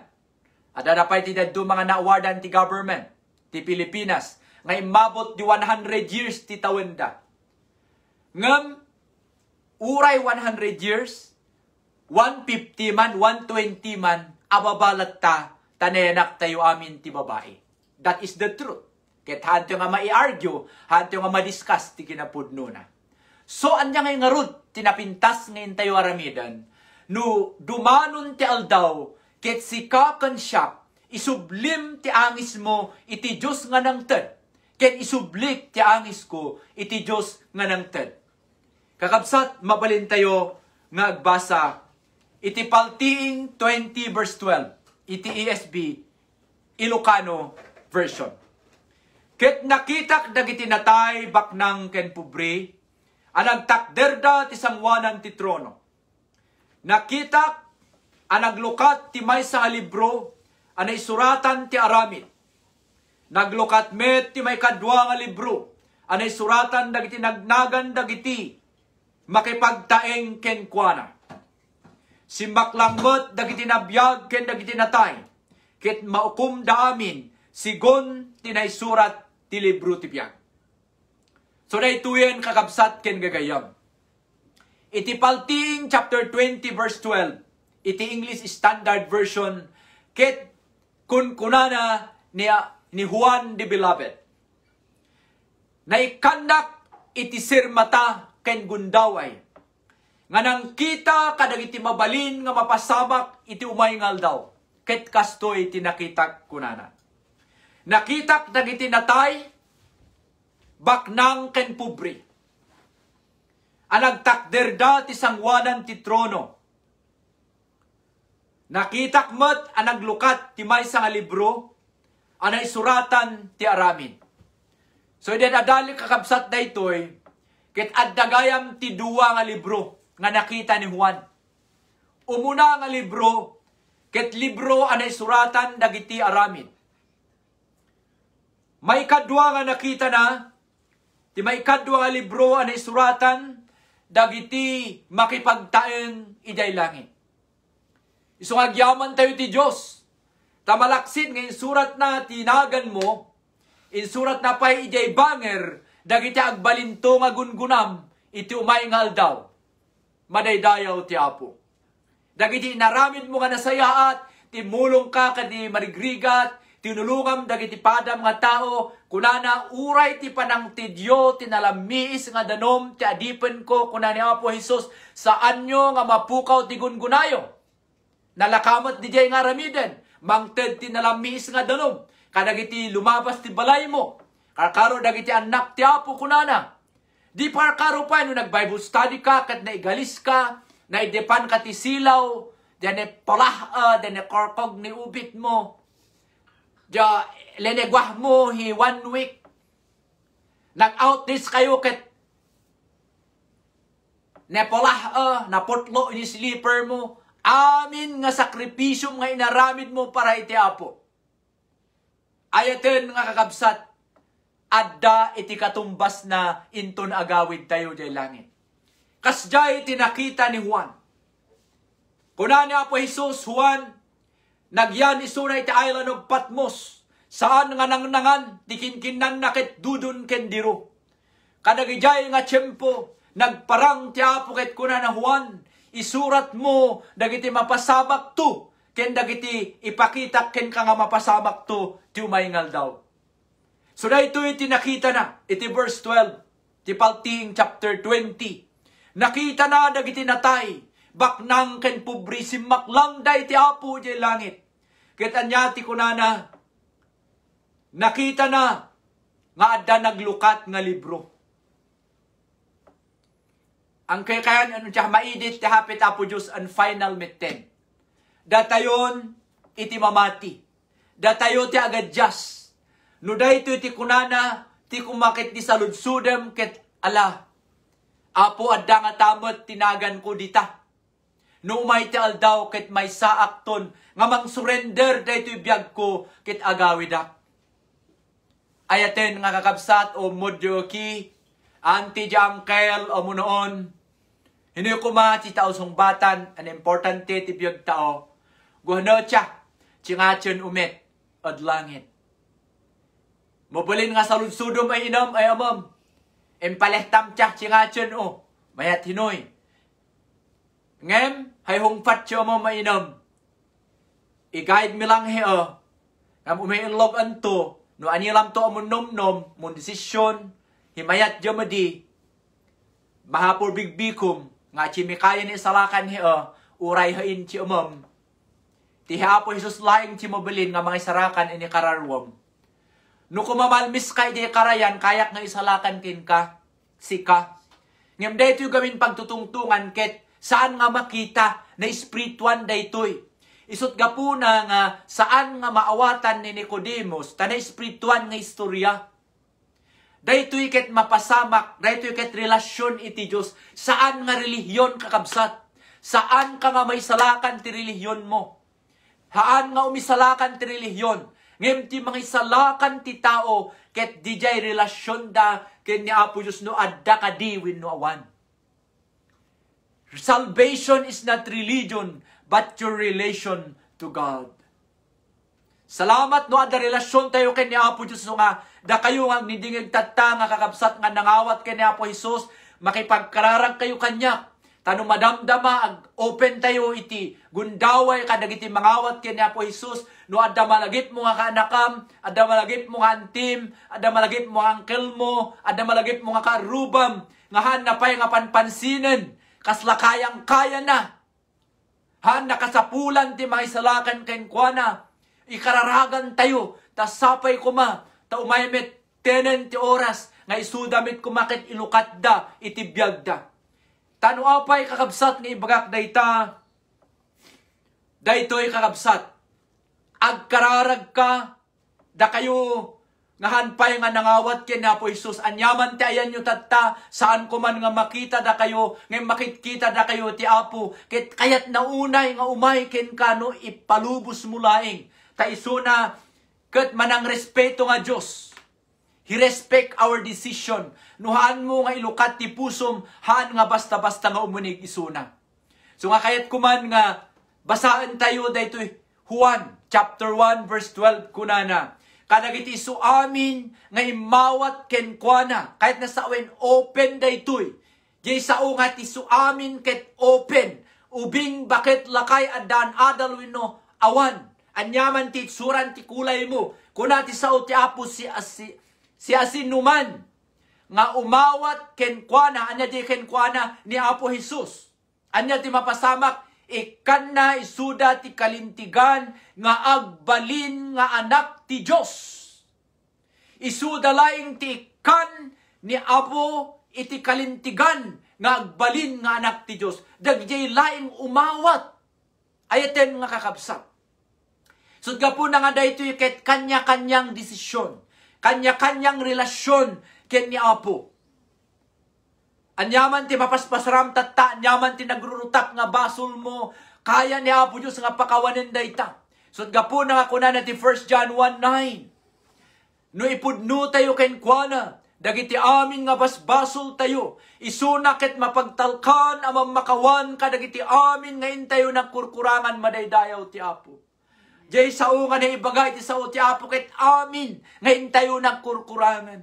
Ada na pa ti dadto mga na-awardan ti government ti Pilipinas nga imabot di 100 years ti tawenda. Ngam uray 100 years, 150 man, 120 man, ababalat ta, tanenak tayo amin ti babae. That is the truth. Ket hanto nga mai-argue, hanto nga madiscuss ti kinapudno na. So, anya nga rod, tinapintas ngayon tayo aramidan, no dumanon ti aldaw, ket sikakan siya, isublim ti angis mo, iti Diyos nga nang ted. Ket isublik ti angis ko, iti Diyos nga nang ted. Kakabsat, mabalin tayo nga agbasa, iti Paltiing 20 verse 12, iti ESB, Ilocano version. Ket nakitak dagiti natay baknang ken pubri, anag takderda ti sangwanan ti trono. Nakitak anag lukat ti maysa nga libro, anay suratan ti aramid. Naglukat met ti may kadwa nga libro, anay suratan dagiti nagnagan dagiti makipagtaeng ken kuana. Simbaklangot dagiti nabiyag ken dagiti natay, ket maukum da amin sigon tinaysurat ti libro ti biyag. So daytoyen kakabsat ken gagayam. Iti Paltiing chapter 20 verse 12, iti English Standard Version, ket kunkunana ni Juan the Beloved. Naikandak iti sirmata ken gundaway. Nga nang kita kadagiti mabalin nga mapasabak iti umay ngaldaw. Ket kastoy tinakitak kunana. Nakitak dagiti natay baknang ken pubri. Anag takderda ti sangwanan ti trono. Nakitak met anag lukat ti maysa nga libro, anay suratan ti aramin. So idadali kakabsat daytoy, ket addagayam ti duwa nga libro nga nakita ni Juan. Umuna nga libro, ket libro anay suratan dagiti aramin. May kadwa nga nakita na, ti may kadwa nga libro anay suratan dagiti makipagtaeng iday langit. Iso nga agyaman tayo ti Diyos. Tamalaksin ngayon surat na tinagan mo, in surat na pa'y ijay banger, dagiti agbalinto nga gungunam, iti umay nga aldaw. Madaydayaw ti Apo. Dagiti inaramid mo nga nasayaat, ti mulong ka kadi marigrigat, tinulungam dagiti padam nga tao, kunana uray ti panang tidyo, tinalamiis nga danom, ti adipen ko, kunani Apo Jesus, saan nyo nga mapukaw ti gungunayo. Nalakamat di jay nga ramiden, mangted ti nalamiis nga danom, kadagiti lumabas ti balay mo, kakaro dagiti anak ti Apo kunana. Di parkaro pa, no nag-Bible study ka, kat naigalis ka, naidepan ka ti silaw, dyan polah, dyan korkog ni ubit mo, dyan lenegwah mo, 1 week, nag-out this kayo, kat nepolah, naputlo ni sleeper mo, amin nga sakripisyo nga inaramid mo para iti Apo. Ayaten nga kakabsat, adda iti katumbas na inton agawid tayo jay langit. Kasjay tinakita ni Juan. Kuna ni Apo Jesus, Juan, nagyan isuna iti island of Patmos, saan nga nangnangan, dikinkinan nakit dudun kendiro. Kadagijay nga tiyempo, nagparang ti Apo ket kuna na Juan, isurat mo, dagiti mapasabak to, ken dagiti ipakitak ken ka nga mapasabak to, ti umayngal daw. So daytoy tinakita na, iti verse 12, ti palting chapter 20. Nakita na dagiti natay, baknang ken pubrisim maklang day ti Apo di langit. Ket anya ti kunana, nakita na nga adda naglukat nga libro. Ang kaya ano siya maidit ti hapit Apo Diyos ang final meten. Datayon iti mamati. Datayo ti agadjas. No dayto iti kunana ti kumakit di saludsudem ket ala. Apo adda nga tamot tinagan ko dita. No may ti aldaw ket may saakton nga mang surrender dayto biyag ko ket agawidak. Ayaten nga kakabsat o modyoki anti jangkel o munoon. Hindi ko ti tao sungbatan, an importante ti biyag tao. Guhano siya, tsingatyon umet, od langit. Mabulin nga sa lunsudom ay inom, ay amam. Empalehtam siya, tsingatyon o, mayat hinoy. Ngem, hay hungfat siya amam ay inom. I-guide mi lang heo, ngam umiinlog anto, no anilam to amon nom-nom, mon desisyon, himayat jamadi, mahapur bigbikum, nga chimikaya ni salakan hiyo, uray hain chi umam. Tiha po Jesus laing chimabilin nga mga isarakan ini kararwam. No kumamalmis kay di karayan, kayak nga isalakan kin ka, sika. Ngem daytoy gawin pagtutungtungan ket saan nga makita na espirituan daytoy. Isut gapuna nga saan nga maawatan ni Nicodemus, ta na espirituan nga istorya. Daytoy ket mapasamak, daytoy ket relasyon iti Dios. Saan nga relihiyon kakabsat? Saan ka nga may salakan ti relihiyon mo? Haan nga umisalakan ti relihiyon? Ngem ti mga isalakan ti tao ket dijay relasyon da ken ni Apo Dios no adda kadi wenno awan. Salvation is not religion but your relation to God. Salamat no adda relasyon tayo ken ni Apo Dios nga da kayo nga nidingig tatta nga kakabsat nga nangawat ken ni Apo Hesus makipagkararag kayo kanya. Tano madamdama ag open tayo iti gundaway kadagiti mangawat ken ni Apo Hesus no adda malagip mo nga kaanakam, adda malagip mo nga antim, adda malagip mo nga angkel mo, adda malagip mo nga karubam nga hanapay nga panpansinen kaslakayang kaya na. Han nakasapulan ti mga isalakan ken kuana. Ikararagan tayo, tas sapay kuma, ta umaymet tenen ti oras, nga isudamit kumakit ilukat da, itibiyag da. Tano apay kakabsat nga ibagak dayta, daytoy kakabsat, agkararag ka, da kayo, nga hanpay nga nangawat ken ni Apo Hesus, anyaman ti ayan nyo tatta, saan ko man nga makita da kayo, nga makitkita da kayo ti Apo, ket kayat naunay nga umay ken kano ipalubos mo laing, ta isuna ket manang respeto nga Dios. He respect our decision. Nuhaan mo nga ilukat ti pusom, haan nga basta-basta nga umunig isuna. So nga kayat kuman nga basaan tayo daytoy Juan chapter 1 verse 12 kunana. Kadagiti isu amin nga imawat ken kuana, kahit na sawen open daytoy. Jay sao nga isu amin ket open. Ubing bakit lakay adan adal wenno awan. Anyaman ti suran ti kulay mo. Kuna ti sao ti Apo si asinuman nga umawat ken kuana, anya di ken kuana ni Apo Hesus. Anya ti mapasamak ikan na isuda ti kalintigan nga agbalin nga anak ti Dios. Isuda laing ti ikan ni Apo iti kalintigan nga agbalin nga anak ti Dios. Dagjay laing umawat. Ayaten nga kakabsat. Sudga po na nga daytoy ket kanya-kanyang desisyon, kanya-kanyang relasyon ken ni Apo. Anyaman ti mapaspasram tatta, anyaman ti nagrurutak nga basol mo, kaya ni Apo Dios nga pakawanen dayta. Sudga po na nga kunana ti 1 John 1:9. No ipudno tayo ken kuana, dagiti amin nga basbasol tayo, isuna ket mapagtalkan amang makawan kadagiti amin nga intayo nagkurkurangan madaydayaw ti Apo. Jay sao nga na ibagay ti sao ti Apo ket amin ngayon tayo nagkurkurangan.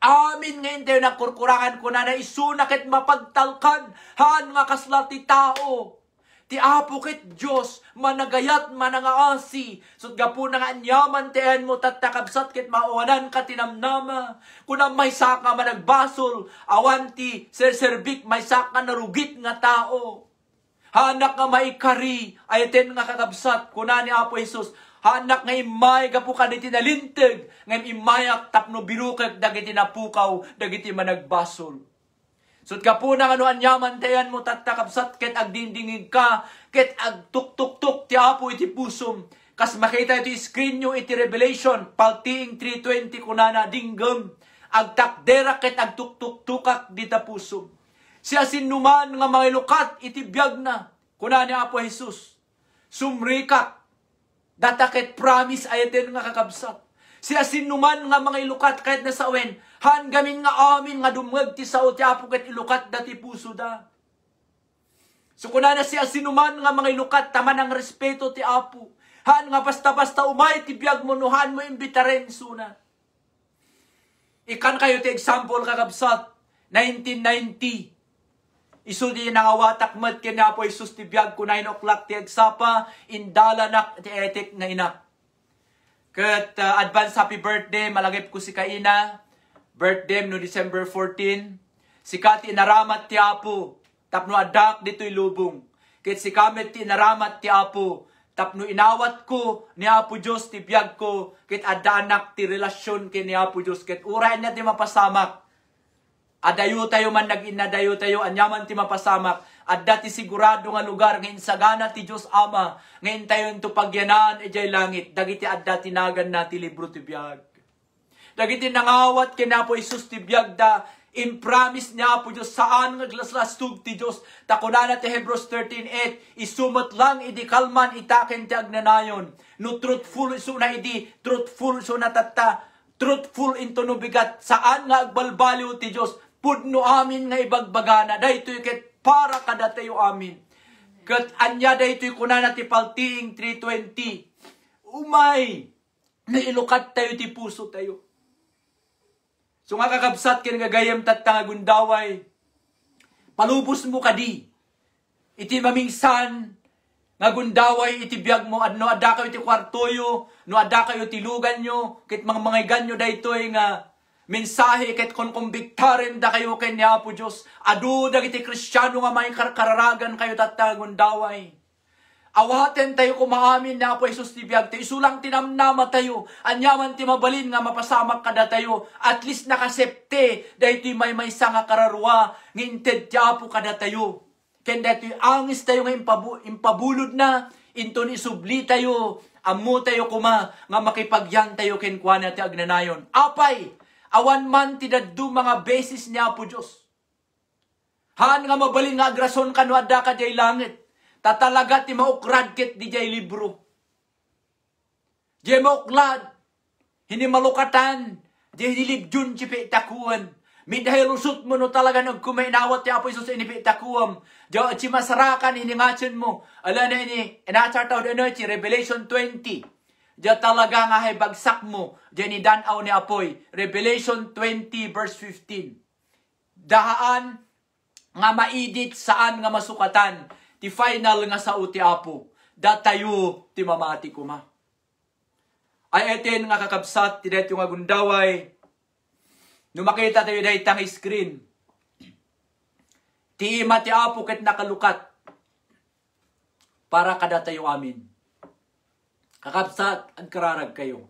Amin ngayon tayo nagkurkurangan ko na isuna ket mapagtalkan haan nga kasla ti tao. Ti Apo ket Diyos, managayat manangaasi. Sut gapu na nga anyaman tiyan mo tatakabsat ket maawanan ka tinamnama. Kuna may saka managbasol, awan ti serserbik may saka narugit nga tao. Hanak nga maikari, ayaten nga kakabsat, kuna ni Apo Jesus, hanak nga imay gapu ka diti nalinteg, nga imayak tapno birukag dagiti napukaw, dagiti managbasol. Sut ka po na ano anyaman tayan mo tatakabsat ket agdindingig ka ket agtuk-tuk-tuk ti Apo iti pusom. Kas makita iti screen nyo iti Revelation paltiing 3:20 kunana dinggem agtakdera ket agtuk-tuk-tukak dita pusom. Siya sinuman nga mga lukat iti biyag na kunani Apo Jesus. Sumrikak dataket promise ayaten nga kakabsat. Siya sinuman nga mga ilukat kahit nasawen, han gamin nga amin nga dumag ti sao ti Apo ket ilukat dati puso da. So kunana siya sinuman nga mga ilukat taman ang respeto ti Apo. Han nga basta-basta umay ti biag mo nuhan mo imbitaren suna. Ikan kayo ti example kakabsat 1990. Isu di nangawatak mat ken Apo Jesus ti biag ko 9 o'clock ti agsapa indala nak ti etik nga inak. Kat advance happy birthday, malagip ko si Kaina. Birthday no December 14. Si Kati inaramat ti Apo. Tapno adak dito'y lubong. Kat si Kamet ti inaramat ti Apo. Tapno inawat ko ni Apo Diyos ti biyag ko. Kat adanak ti relasyon ken ni Apo Diyos. Kat uray na ti mapasamak. Adayo tayo man nag-inadayo tayo. Anyaman ti mapasamak. Adda ti sigurado nga lugar ngayon sagana ti Diyos Ama ngayon tayo ito pagyanan ijay langit dagiti adda tinagan na ti libro ti biag dagiti nangawat kina po Isus ti biag da impromise niya po Diyos saan nga glaslastug ti Diyos takunana ti Hebrews 13:8 isumot lang idi kalman itaken ti agnanayon no truthful iso na idi truthful iso na tatta truthful into no bigat saan nga agbalbaliw ti Diyos pudno amin nga ibagbagana daytoy ket para kada tayo amin. Kat anya daytoy kunana ti paltiing 3:20. Umay nailukat tayo ti puso tayo. So nga kakabsat ken gagayem tatta gundaway. Palubos mo kadi. Iti mamingsan nga gundaway iti biag mo adno adda kayo ti kwartoyo, no adda kayo ti lugan nyo, ket mga ganyo daytoy nga mensahe ket kon kumbiktaren da kayo ken ni Apo Diyos. Adu dagiti Kristiyano nga may kararagan kayo tattagon daway. Awaten tayo kumaamin ni Apo Jesus ti biag tayo. Isulang tinamnama tayo. Anyaman ti mabalin nga mapasamak kada tayo. At least nakasepte dahito may nga kararwa nginted ti Apo kada tayo. Ken dahito angis tayo nga impabulod na. Inton isubli tayo. Ammo tayo kuma nga makipagyan tayo ken kuana ti agnanayon. Apay! Awan man ti daddu mga beses ni Apo Diyos. Haan nga mabalin nga agrason kanu adda ka jay langit. Tatalaga ti maukrad ket di jay libro. Jay mauklad. Hini malukatan. Jay hilibjun ti pitakuan. Midahil usot mo no talaga nagkumainawat ti Apo Jesus ini pitakuam. Jay ti masarakan hini ngatsin mo. Ala na ini. Inachartaw na ti Revelation 20. Diya talaga nga ay bagsak mo. Diya ni danaw ni Apoy. Revelation 20 verse 15. Dahaan nga maidit saan nga masukatan. Ti final nga sa uti Apo. Datayo ti mamati kuma. Ay eten nga kakabsat. Ti dito nga gundaway. Nung makita tayo dahil tang screen. Ti ima ti Apo ket nakalukat. Para kada tayo amin. Kakabsat, ang kararag kayo.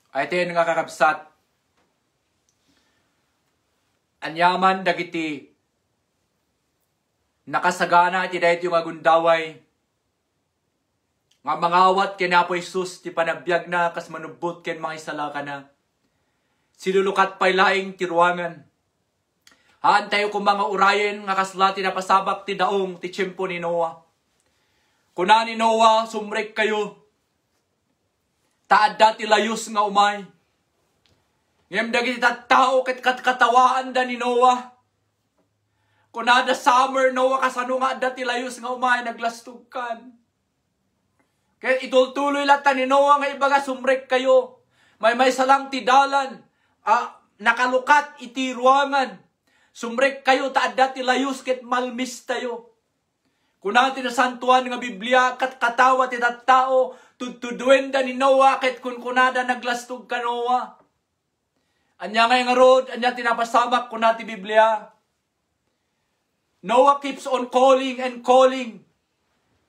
Ay ito yung nga kakabsat. Anyaman dagiti nakasagana ti dayto yung agundaway. Nga mangawat ken Apo Jesus ti panabiyag na kas manubot ken mga isalaka na. Silulukat pay laing ti ruangan. Haan tayo kung mga urayen nga kaslati na pasabak ti daong ti tiyempo ni Noah. Kuna ni Noah sumrek kayo. Taad dati layos nga umay. Ngem dagiti tattao ket katawaan da ni Noah. Kunada summer Noah kasano nga adda ti layos nga umay naglastugkan. Kaya itultuloy lata ni Noah nga ibaga sumrek kayo. May salang ti dalan. Nakalukat iti ruangan. Sumrek kayo ta adda ti layos ket malmis tayo. Kunada ti nasantuan nga Biblia kat katawa ti tattao tudtuduenda ni Noah ket kunada naglastug ka Noah. Anya nga rod, anya tinapasamak kunada ti Biblia. Noah keeps on calling and calling.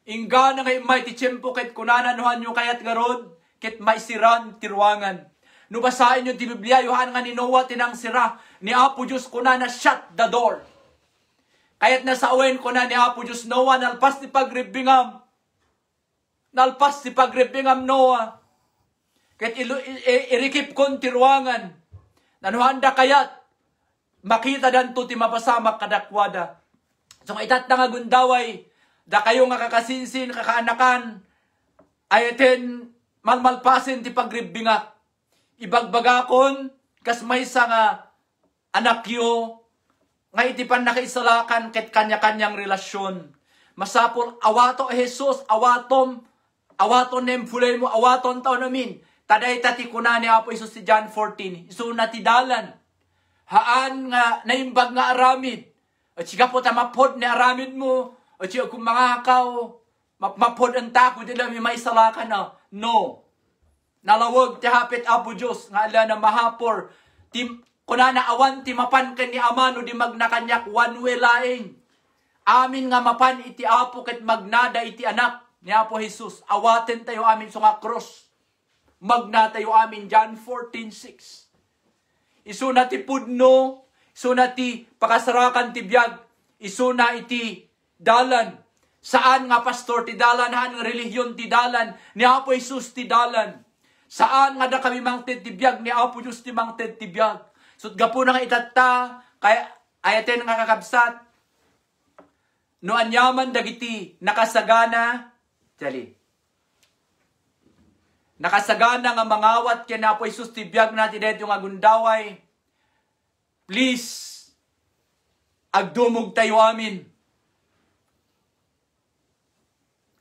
Ingga na ngay may ti tiyempo ket kunana nuhan nyo kayat garod ket may siran tiruangan. Nubasain nyo ti Biblia yuhan nga ni Noah tinang sira ni Apo Diyos kunana shut the door. Kayat nasawen kuna ni Apo Diyos Noah nalpas ti pagribingam. Nalpas ti pagribingam Noah. Ket irikip kon tiruangan. Nanuhanda kayat makita danto ti mapasamak kadakwada. So itat na nga gundaway, da kayo nga kakasinsin, kakaanakan, ayaten malmalpasin ti pagribingak. Ibagbagakon, kas may sa nga anak yo, nga itipan nakaisalakan ket kanya-kanyang relasyon. Masapol, awato Jesus, awaton nemfulay mo, awaton tao namin. Taday tati kuna ni Apo Isus si John 14, iso natidalan. Haan nga, naimbag nga aramid. At siya po tamapod ni aramid mo. At siya kung mga akaw, mapod ang tako, di lang may salakan na. No. Nalawag ti hapit Apo Diyos, nga ala na mahapor. Kuna na awan ti mapan ka ni Amano di magnakanyak one way laing. Amin nga mapan iti Apo ket magnada iti anak ni Apo Jesus. Awaten tayo amin so nga cross. Magna tayo amin John 14:6. Isu na ti pudno. Isuna ti pakasarakan ti biyag, isuna iti dalan. Saan nga pastor ti dalan, haan nga relihiyon ti dalan, ni Apo Jesus ti dalan. Saan nga da kami mangted ti biyag, ni Apo Diyos ti mangted ti biyag. Sut gapo na nga itata, kaya ayaten nga kakabsat, no anyaman dagiti nakasagana, nakasagana nga mangawat kaya ni Apo Jesus ti biyag natin dito nga gundaway. Please, agdumog tayo amin.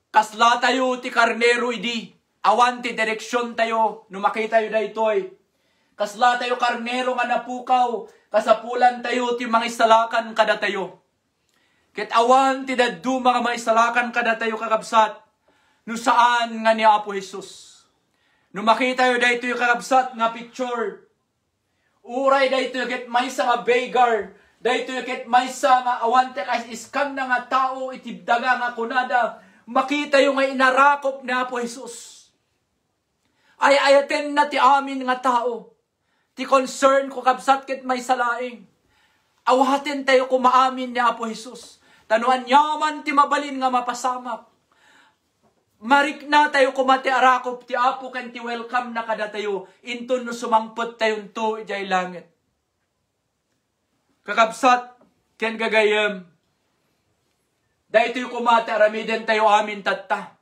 Kasla tayo ti karnero idi. Awan ti direksyon tayo, numakita tayo daytoy. Kasla tayo karnero nga napukaw, kasapulan tayo ti mga isalakan kada tayo. Ket awan ti daddu mga isalakan kada tayo kakabsat, no saan nga ni Apo Jesus. Numakita tayo daytoy kakabsat nga picture. Uray dayto ket maysa nga beggar, dayto ket maysa nga awante kas iskam na nga tao iti daga nga kunada, makita yung nga inarakop na Apo Jesus. Ay ayaten na ti amin nga tao, ti concern ko kabsat ket maysa laing. Awaten tayo kumaamin ni Apo Jesus. Tanuan yaman ti mabalin nga mapasamak. Marik na tayo kumati arakop ti Apo ken ti welcome na kada tayo inton no sumangpot tayon to ijay langit. Kakabsat ken gagayem. Daytoy kumati aramiden tayo amin tatta.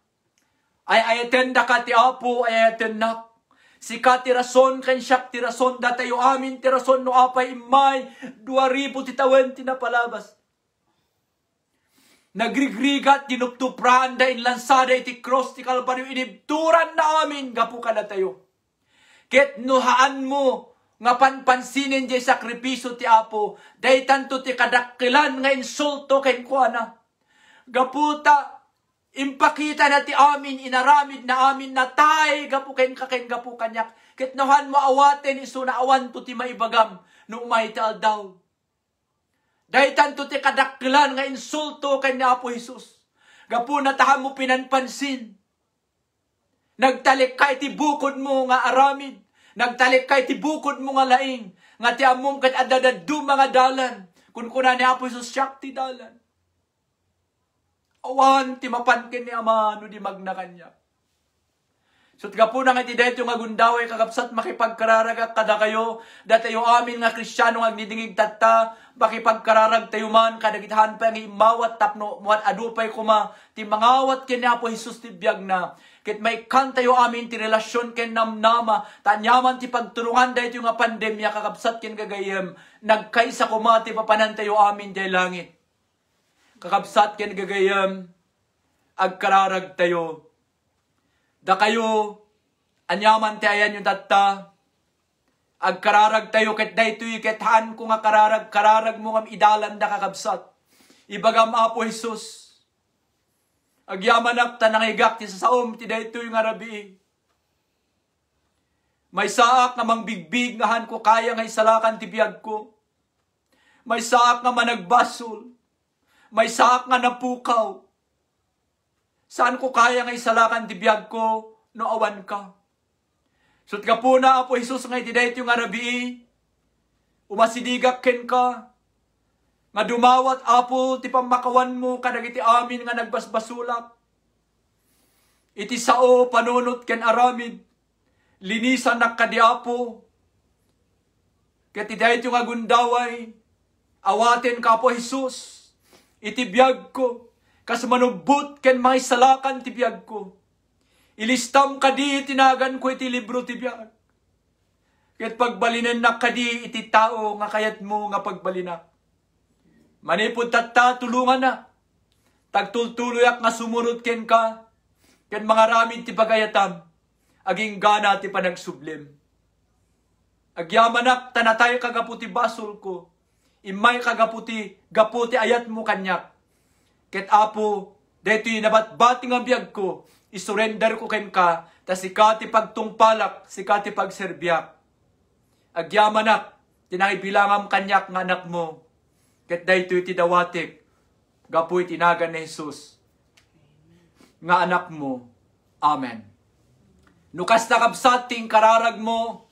Ay ayaten da ka ti Apo ayaten nak. Si ka ti rason ken siyak ti rason da tayo amin ti rason no apay imay 2,000 ti tawen ti napalabas. Nagrigrigat, dinuptupran, da inlansada iti cross, ti kalbaryo, inibturan na amin, gapu ka na tayo. Ket nuhaan mo, nga panpansinin di sakripiso ti Apo, day tanto ti kadakkilan nga insulto ken kuana. Gaputa, impakita na ti amin, inaramid na amin na tay, gapu ken kaken gapu kanyak. Ket nuhaan mo awaten, iso na awan to ti maibagam, no umay ti aldaw. Dahil tanto ti kadakkilan nga insulto kanya Apo Jesus. Gapu na tahan mo pinanpansin. Nagtalik ka iti bukod mo nga aramid. Nagtalik ka iti bukod mo nga laing. Nga ti among kat adadadu mga dalan. Kung kuna ni Apo Jesus siyak ti dalan. Awan ti mapankin ni Ama no di magna kanya. Sut gapu na nga iti dayto nga gundaway kakabsat makipagkararag kada kayo. Datayo amin nga Kristyano nga nidingig tatta. Makipagkararag tayo man kadagitahan pa nga imawat tapno muat adupay kuma ti mangawat kini Apo Jesus ti biyag na. Ket may kan tayo amin ti relasyon ken namnama. Tanyaman ti pagtulungan dahil yung nga pandemya kakabsat ken gagayem. Nagkaysa kumati papanan tayo amin dahil langit. Kakabsat ken gagayem. Agkararag tayo. Da kayo, anyaman ti ayan yung tatta. Agkararag tayo ket daytoy ket haan ko nga kararag mo ngam idalan da kakabsat. Ibagam Apo Jesus. Agyamanak tanangigak ti sasaom ti daytoy nga rabii. May saak nga mangbigbig nga han ko kaya nga isalakan ti biyag ko. May saak nga managbasol. May saak nga napukaw. Saan ko kaya nga isalakan ti biyag ko no awan ka? Sut ka po na Apo Jesus nga iti daytoy nga rabii. Umasidigak ken ka. Nga dumawat Apo ti pamakawan mo kadagiti amin nga nagbasbasulak. Iti sao panunot ken aramid. Linisan nakadi Apo. Ket iti daytoy nga gundaway. Awaten ka Apo Jesus. Iti biyag ko. Kas manubot ken maisalakan ti biyag ko. Ilistam kadi tinagan ko iti libro ti biyag. Ket pagbalinan na kadi iti tao nga kayat mo nga pagbalinak. Manipod tatta tulungan na. Tagtultuloyak nga sumurot ken ka. Ken mga ramid ti pagayatam. Aging gana ti panagsublim. Agyamanak tanatay kagaputi basol ko. Imay kagaputi gaputi ayat mo kanyak. Ket Apo, detoy nabatbati nga biyag ko. Isurrender ko ken ka. Ta sika ti pagtungpalak, sika ti pagserbiak. Agyamanak tinakibilangam kanyak nga anak mo. Ket daytoy ti dawatik, gapuy tinagan ni Jesus, nga anak mo. Amen. Nukas takabsat ting kararag mo,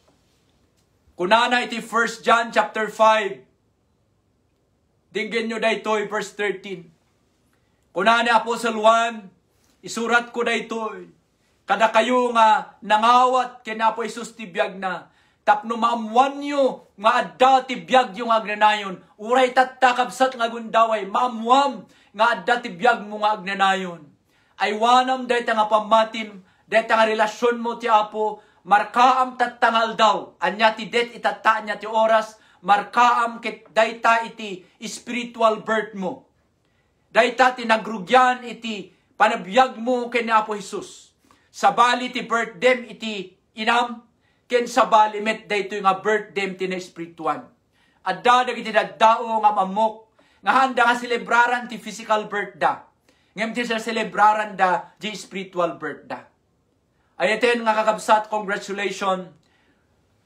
kunana iti 1 John chapter 5, dinggin nyo daytoy verse 13. Kunana Apostle 1, isurat ko daytoy, kada kayo nga nangawat kina Apo Jesus ti biyag na, tapno maamuan nyo nga adda ti biyag yung agnanayon. Uray tatakabsat nga gundaway. Maamuam nga adda ti biyag mo nga agnanayon. Ay wanam dayta nga pamatim, dayta nga relasyon mo ti Apo, markaam tatangal daw. Anya ti det itata nya ti oras, markaam ket dayta iti spiritual birth mo. Dayta ti nagrugyan iti panabiyag mo ken ni Apo Jesus. Sabali ti birth dem iti inam, ken sabali met daytoy nga birthday ti na spiritual. Adda dagiti daddao nga mamok nga handa nga celebraran ti physical birthday. Ngem ti celebraran da di spiritual birthday. Ayaten nga kakabsat, congratulations.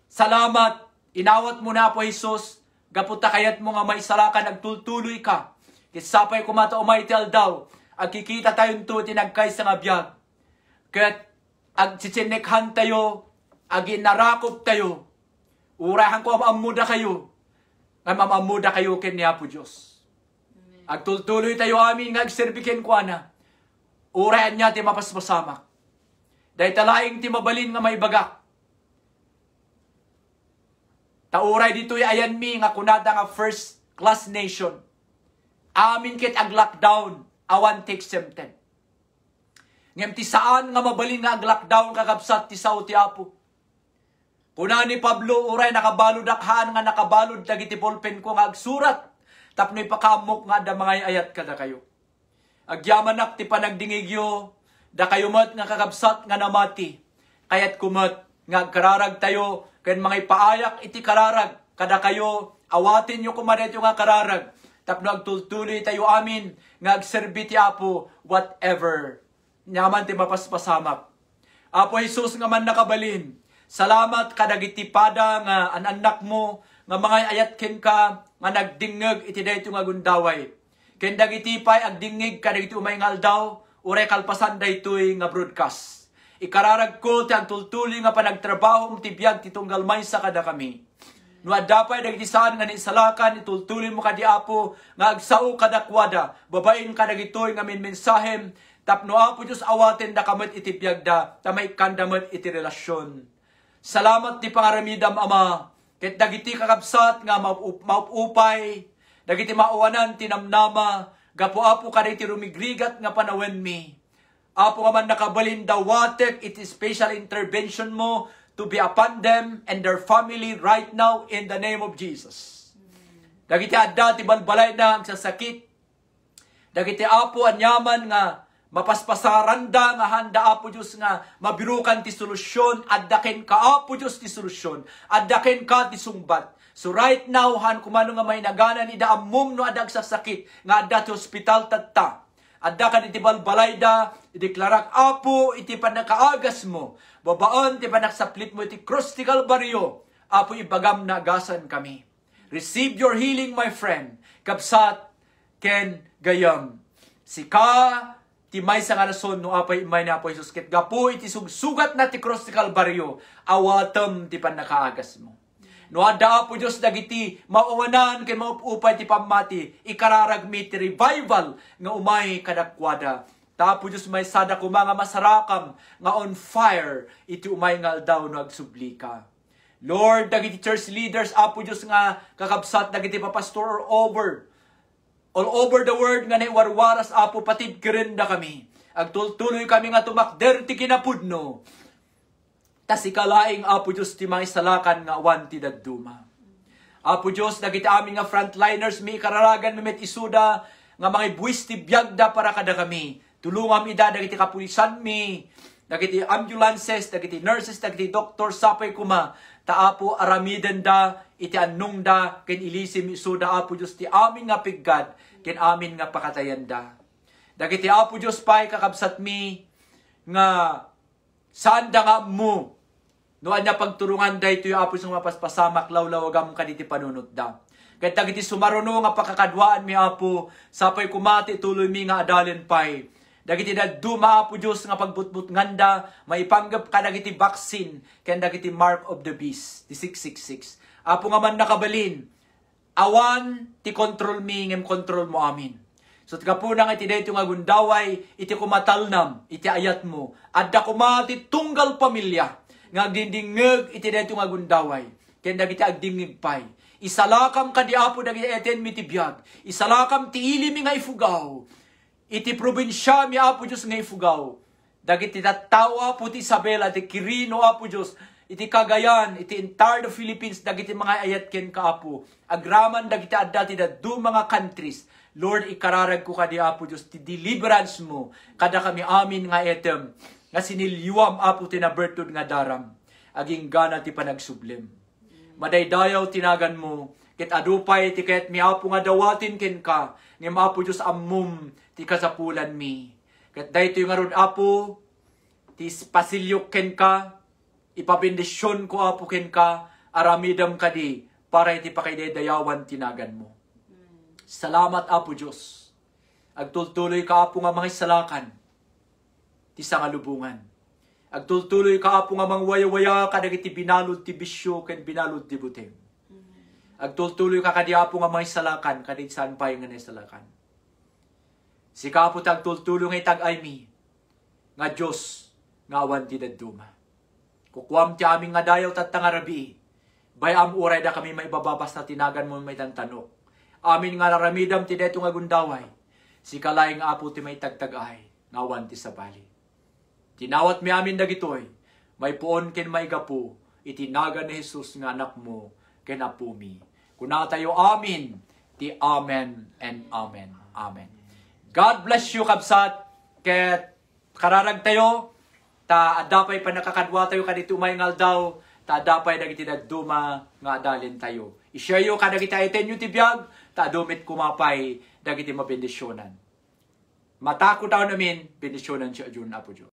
Salamat, inawat mo na po Jesus. Gaputa kayat mo nga maisalakan agtultuloy ka. Kisapay kumata umay ti aldaw. Agkikita tayong to tinagkaysa nga biyag. Ket agtsitsinekhan tayo. Agi narakop tayo. Urahan ko amamuda kayo. Nga mamamuda kayo ken ni Apo Diyos. Agtultuloy tayo amin nga agserbiken ko na. Urahan niya ti mapaspasamak. Dahil talaing ti mabalin nga may bagak. Tauray dito'y ayan mi nga kunada nga first class nation. Amin ket ag-lockdown. Awan take semten. Ngem ti saan nga mabalin nga ag-lockdown kakabsat ti sao ti Apo. Kuna ni Pablo, uray nakabalod akhaan nga nakabalod dagiti bolpen ko nga agsurat. Tapno ipakamok nga da mga ayat kada kayo. Agyamanak ti panagdingigyo, da kayo mat nga kakabsat nga namati. Kayat kumat nga kararag tayo, ken mga ipaayak iti kararag. Kada kayo, awatin nyo kumanet yung nga kararag. Tapno agtultuloy tayo amin, nga agserbi ti Apo, whatever. Nyaman ti mapaspasamak. Apo Jesus nga man nakabalin. Salamat kadagiti pada nga anak mo nga mga ayat ken ka nga nagdingeg iti dayto nga gundaway. Ken dagiti pay agdingeg kadagiti umay nga aldaw uray kalpasan daytoy nga broadcast. Ikararag ko ti agtultuloy nga panagtrabaho ti biag ti tunggal maysa kada kami. No adapay dagiti saan nga nisalakan itultuloy mo kadi Apo nga agsao kadakwada. Babain kadagitoy nga mensahem tapno Apo Dios awaten da kamet iti biag da tamay kandamet iti relasyon. Salamat ti pangaramidam Ama, ket dagiti kakabsat nga maupupay, dagiti mauwanan tinamnama, gapo Apo kadagiti rumigrigat nga panawen mi. Apo nga man nakabalin dawatek, it is special intervention mo to be upon them and their family right now in the name of Jesus. Dagiti adda ti balbalay na ang sasakit. Dagiti apo anyaman nga mapaspasaranda nga handa apo Diyos nga mabirukan ti solusyon, addaken ka apo Diyos ti solusyon, addaken ka ti sungbat. So right now, han kumano nga may naganan ida amum no adag sasakit nga adda ti hospital tatta. Adda ka iti balbalay da, ideklarak apo iti panakaagas mo. Babaan ti panaksaplit mo iti cross ti Kalbaryo. Apo ibagam na agasan kami. Receive your healing, my friend. Kapsat ken gayam. Sika ti may sa kanason no apay imay na apo Jesus ket gapo iti sugsugat na ti cross ti Kalbaryo. Awatem ti panakaagas mo. No adda po Diyos dagiti mauwanan kay maupupay ti pamati ikararagmi ti revival nga umay kadakwada. Tapo Diyos may sada ko mga masarakam nga on fire iti umay nga aldaw no agsublika. Lord, dagiti church leaders apo Diyos nga kakabsat dagiti papastor all over the world nga naiwarwaras apo patid kirenda kami. Agtultuloy kami nga tumakder ti kinapudno. Tas ikalaing apo Diyos ti mga isalakan nga awan ti dadduma. Apo Diyos, dagiti aming nga frontliners, mi kararagan mimet isuda, nga mga buwis ti biyagda para kada kami. Tulungam ida, dagiti kapulisan mi, dagiti ambulances, dagiti nurses, dagiti doktor, sapay kuma, taapo aramiden da, iti annong da, ken ilisim isuda, apo Diyos, ti aming nga piggad, ken amin nga pakatayan da. Dagiti apo Diyos pa'y kakabsat mi, nga saan da nga mo? Noan na pagturungan da ito yung apo sa mapaspasamak lawlawagam ka diti panunot da. Kahit dagiti sumaruno nga pakakadwaan mi apo, sapay kumati tuloy mi nga adalin pay. Dagiti daduma apo Diyos nga pagbutbut nganda, maipanggap ka dagiti vaccine, kaya dagiti mark of the beast, di 666. Apo nga man nakabalin, awan ti control mi, ngem control mo amin. So tiga po nang iti dito nga gundaway, iti kumatalnam, iti ayat mo. Adda kumati tunggal pamilya, nga agdindingeg iti dito nga gundaway. Kaya dagiti agdingig pay. Isalakam ka di apo dagiti eten mi ti biyag. Isalakam ti ili mi nga ifugaw. Iti probinsya mi apo Diyos nga ifugaw. Dagiti tattao apo ti Isabela, ti Quirino apo Diyos. Iti Cagayan, iti entire the Philippines, dagiti mga ayat ken kaapo. Agraman dagiti adda ti daddu mga countries. Lord, ikararag ko ka di apo Diyos, ti deliverance mo, kada kami amin nga etem, nga sinilyuam apo tinabertod nga daram, aging gana ti panagsublim. Madaydayaw tinagan mo, ket adupay ti ket mi apo nga dawatin ken ka, ngem apo Diyos ammum ti kasapulan mi. Ket daytoy nga rod apo, ti pasilyok ken ka, ipabendisyon ko apo ken ka, aramidam ka di, para iti pakaidayawan tinagan mo. Salamat apo Diyos. Agtultuloy ka apo nga mga isalakan, ti sangalubungan. Agtultuloy ka apo nga mga waya-waya kadagiti binalod ti bisyo ken binalod ti buting. Agtultuloy ka kadi apo nga mga isalakan kadagiti saan pa nga isalakan. Si ka apo tagtultuloy nga itag-ay mi, nga Diyos nga awan ti dadduma. Kukuam ti aming nga dayaw tattang arabi, bayam uray da kami maibababas na tinagan mo may tantanok. Amin nga naramidam ti deto nga gundaway, si kalaing apo ti may tagtagay, ngawan ti sabali. Tinawat mi amin dagitoy, may puon ken may gapu, itinaga ni Jesus nga anak mo, ken apo mi. Kuna tayo amin, ti amen and amen. Amen. God bless you kabsat, ket kararag tayo, ta adapay pa nakakadwa tayo kadito may ngaldaw, ta adapay dagiti dadduma nga adalin tayo. I-share yo kadagiti iten yu ti biyag, ta dumit kumapay dagiti mabendisyonan. Matakot daw namin, bendisyonan siya Jun Apo Diyos.